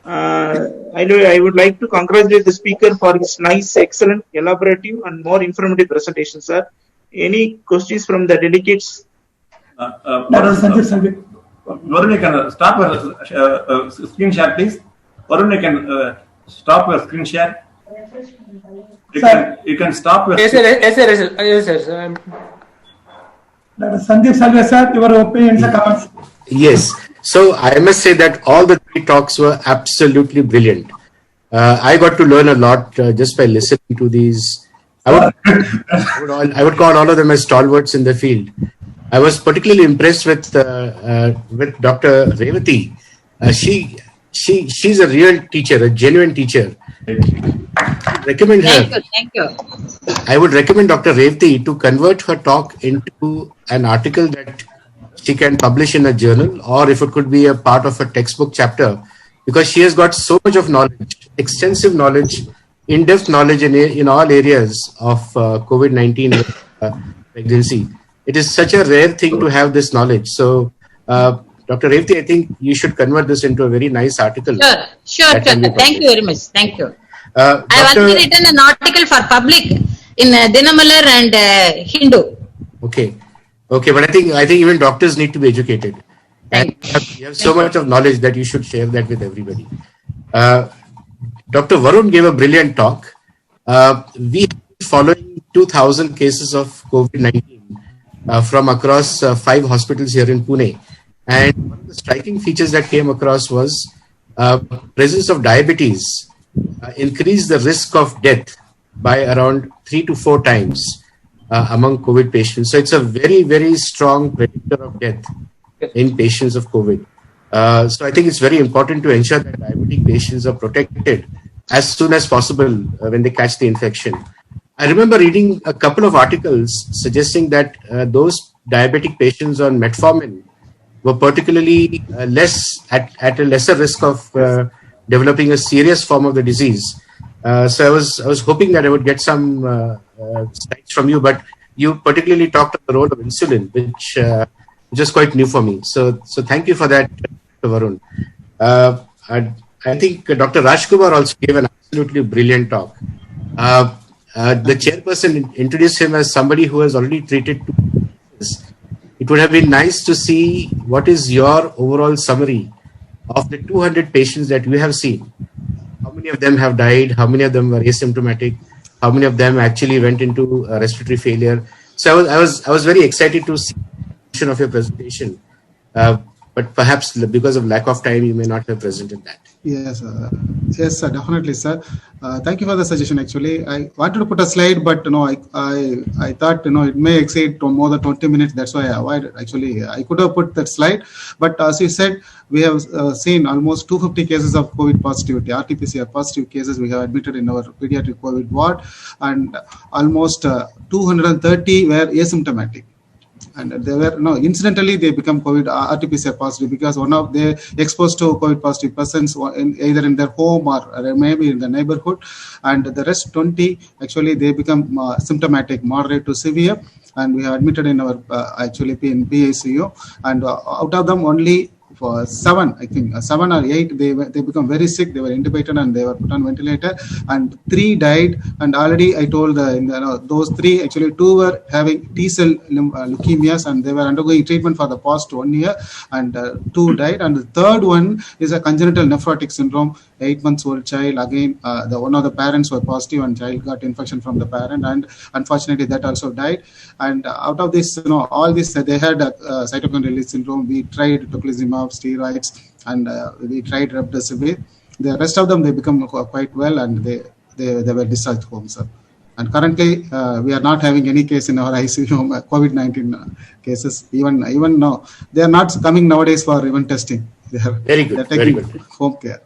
I would like to congratulate the speaker for his nice, excellent, elaborative, and more informative presentation, sir. Any questions from the delegates? Varun, you can stop your screen share, please. Varun, you can stop your screen share. You can stop your. Yes, sir. Dr. Sandeep Salve, sir, your opinions and comments. Yes. So I must say that all the three talks were absolutely brilliant. I got to learn a lot just by listening to these. I would call all of them as stalwarts in the field. I was particularly impressed with Dr. Revati. She's a real teacher, a genuine teacher. Recommend her. Thank you. I would recommend Dr. Revati to convert her talk into an article that she can publish in a journal, or if it could be a part of a textbook chapter, because she has got so much of knowledge, extensive knowledge, in-depth knowledge in all areas of COVID-19 pregnancy. It is such a rare thing to have this knowledge. So, Dr. Revati, I think you should convert this into a very nice article. Sure. Thank you very much. Thank you. I have already written an article for public in Dinamalar and Hindu. Okay, but I think even doctors need to be educated. And you have so much of knowledge that you should share that with everybody. Dr. Varun gave a brilliant talk. We are following 2,000 cases of COVID-19 from across 5 hospitals here in Pune. And one of the striking features that came across was presence of diabetes increased the risk of death by around 3 to 4 times among COVID patients. So it's a very, very strong predictor of death in patients of COVID. So I think it's very important to ensure that diabetic patients are protected as soon as possible when they catch the infection. I remember reading a couple of articles suggesting that those diabetic patients on metformin were particularly at a lesser risk of developing a serious form of the disease. So I was hoping that I would get some slides from you, but you particularly talked about the role of insulin, which is quite new for me. So thank you for that, Varun. I think Dr. Rajkumar also gave an absolutely brilliant talk. The chairperson introduced him as somebody who has already treated 2 cases. It would have been nice to see what is your overall summary of the 200 patients that you have seen. How many of them have died? How many of them were asymptomatic? How many of them actually went into respiratory failure? So I was very excited to see of your presentation, but perhaps because of lack of time, you may not have presented that. Yes, yes, sir, definitely, sir. Thank you for the suggestion. Actually, I wanted to put a slide, but I thought it may exceed to more than 20 minutes. That's why I avoided. Actually, I could have put that slide, but as you said, we have seen almost 250 cases of COVID positivity, RT-PCR positive cases we have admitted in our pediatric COVID ward, and almost 230 were asymptomatic. And they were incidentally they become COVID RT-PCR positive because one of they exposed to COVID positive persons either in their home or maybe in the neighborhood, and the rest 20 actually they become symptomatic, moderate to severe, and we have admitted in our actually in PICU, and out of them only for 7, I think 7 or 8, they become very sick. They were intubated and they were put on ventilator, and 3 died. And already I told those 3 actually 2 were having T-cell leukemias and they were undergoing treatment for the past 1 year, and 2 died. And the third one is a congenital nephrotic syndrome, 8 months old child. Again, one of the parents were positive and child got infection from the parent, and unfortunately that also died. And out of this, all this they had cytokine release syndrome. We tried tocilizumab, steroids, and we tried remdesivir. The rest of them they become quite well, and they were discharged home, sir. And currently we are not having any case in our ICU COVID-19 cases. Even now they are not coming nowadays for even testing. They are very good. Very good. Home care.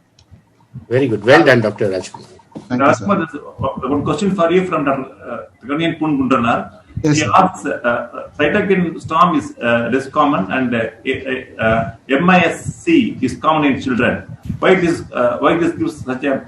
Very good. Well done, Dr. Rajkumar. Thank you, sir. One question for you from Dr. Ganyan Pungundranar. Yes, he asks, cytokine storm is less common and MIS-C is common in children. Why this gives such a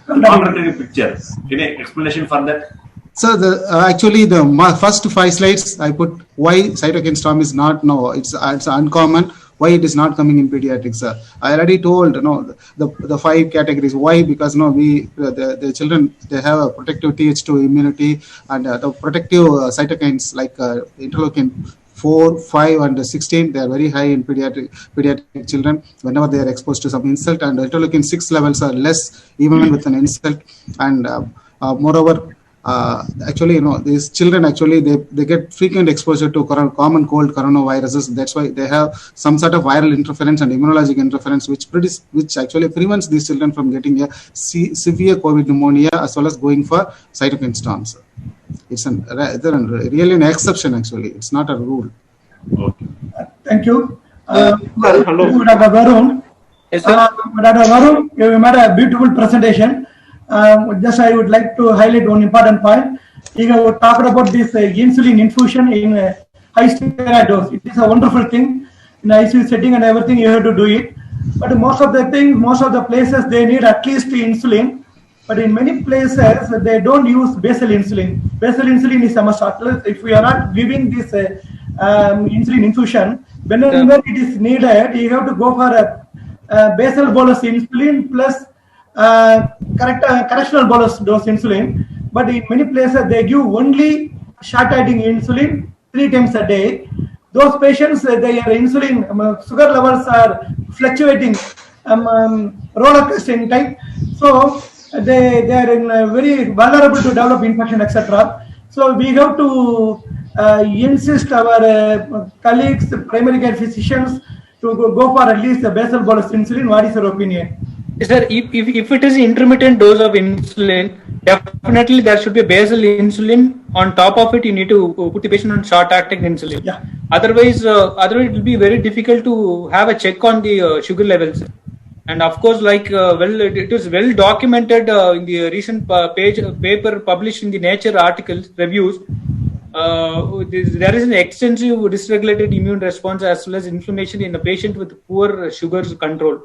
contradictory picture? Any explanation for that? So actually the first 5 slides I put why cytokine storm is not it's uncommon. Why it is not coming in pediatrics? I already told the 5 categories. Why? Because the children they have a protective Th2 immunity, and the protective cytokines like interleukin 4, 5, and 16 they are very high in pediatric children whenever they are exposed to some insult, and interleukin 6 levels are less even with an insult, and moreover. Actually, these children actually they get frequent exposure to common cold coronaviruses. That's why they have some sort of viral interference and immunologic interference, which actually prevents these children from getting a severe COVID pneumonia as well as going for cytokine storms. It's really an exception. Actually, it's not a rule. Okay. Thank you. Hello. Dr. Varun. Yes, sir. Dr. Varun, you made a beautiful presentation. Just I would like to highlight one important point. You talked about this insulin infusion in high steroid dose. It is a wonderful thing. In ICU setting and everything, you have to do it. But most of the places, they need at least insulin. But in many places, they don't use basal insulin. Basal insulin is a must. If we are not giving this insulin infusion, whenever it is needed, you have to go for a basal bolus insulin plus correctional bolus dose insulin. But in many places they give only short-acting insulin 3 times a day, those patients, their insulin sugar levels are fluctuating, roller coasting type. So they are in very vulnerable to develop infection, etc. So we have to insist our colleagues, primary care physicians, to go for at least the basal bolus insulin. What is your opinion? Sir, if it is intermittent dose of insulin, definitely there should be a basal insulin. On top of it, you need to put the patient on short-acting insulin. Yeah. Otherwise, it will be very difficult to have a check on the sugar levels. And of course, it is well documented in the recent paper published in the Nature articles reviews. There is an extensive dysregulated immune response as well as inflammation in a patient with poor sugars control,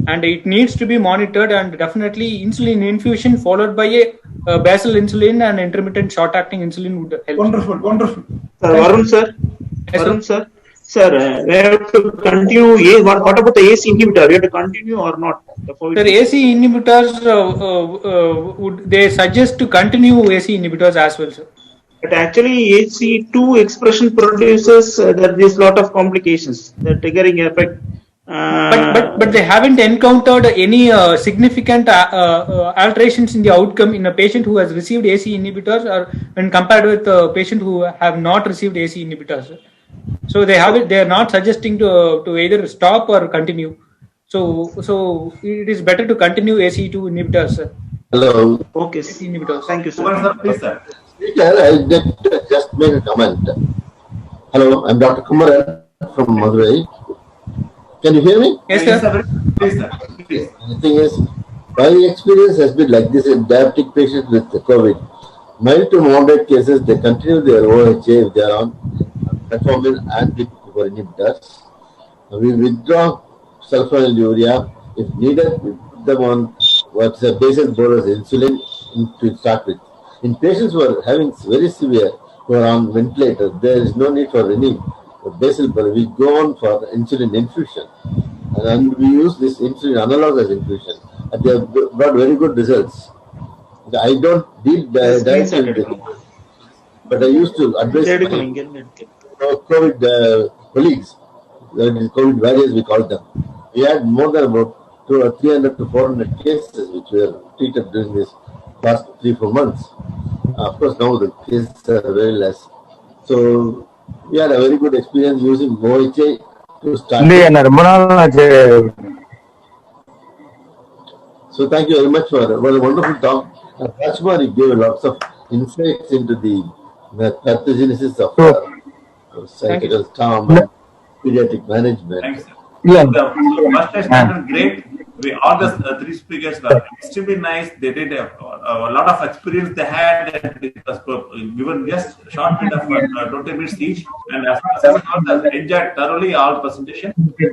and it needs to be monitored. And definitely, insulin infusion followed by a basal insulin and intermittent short-acting insulin would help. Wonderful. Varun sir. Sir, we have to continue. What about the AC inhibitor? We have to continue or not? Sir, AC inhibitors, they suggest to continue AC inhibitors as well, sir. But actually, AC2 expression produces there is lot of complications. The triggering effect. But they haven't encountered any significant alterations in the outcome in a patient who has received AC inhibitors, or when compared with a patient who have not received AC inhibitors. So they are not suggesting to either stop or continue. So it is better to continue AC2 inhibitors. Hello. Okay. AC inhibitors. Thank you, sir. Please, sir. I just make a comment. Hello, I'm Dr. Kumaran from Madurai. Can you hear me? Yes, sir. Please, sir. Please. The thing is, my experience has been like this in diabetic patients with COVID. Mild to moderate cases, they continue their OHA if they are on metformin and glucocorticoid inhibitors. We withdraw sulfonylurea if needed. We put them on what's a basal bolus insulin to start with. In patients who are having very severe, who are on ventilator, there is no need for any basal bolus. We go on for insulin infusion, and we use this insulin analog as infusion, and they have got very good results. I don't deal directly with it, but I used to advise my COVID colleagues, COVID warriors we call them. We had more than about 300 to 400 cases which were treated during this past 3-4 months. Of course, now the cases are very less. So we had a very good experience using OHA to start. So thank you very much for a wonderful talk. Rajkumar, you gave lots of insights into the pathogenesis of cytokine storm and pediatric management. Thanks, sir. Yeah. The first test was great. All the three speakers were extremely nice. They did a lot of experience they had. It was given just short bit of 20 minutes each. And as I enjoyed thoroughly all presentation.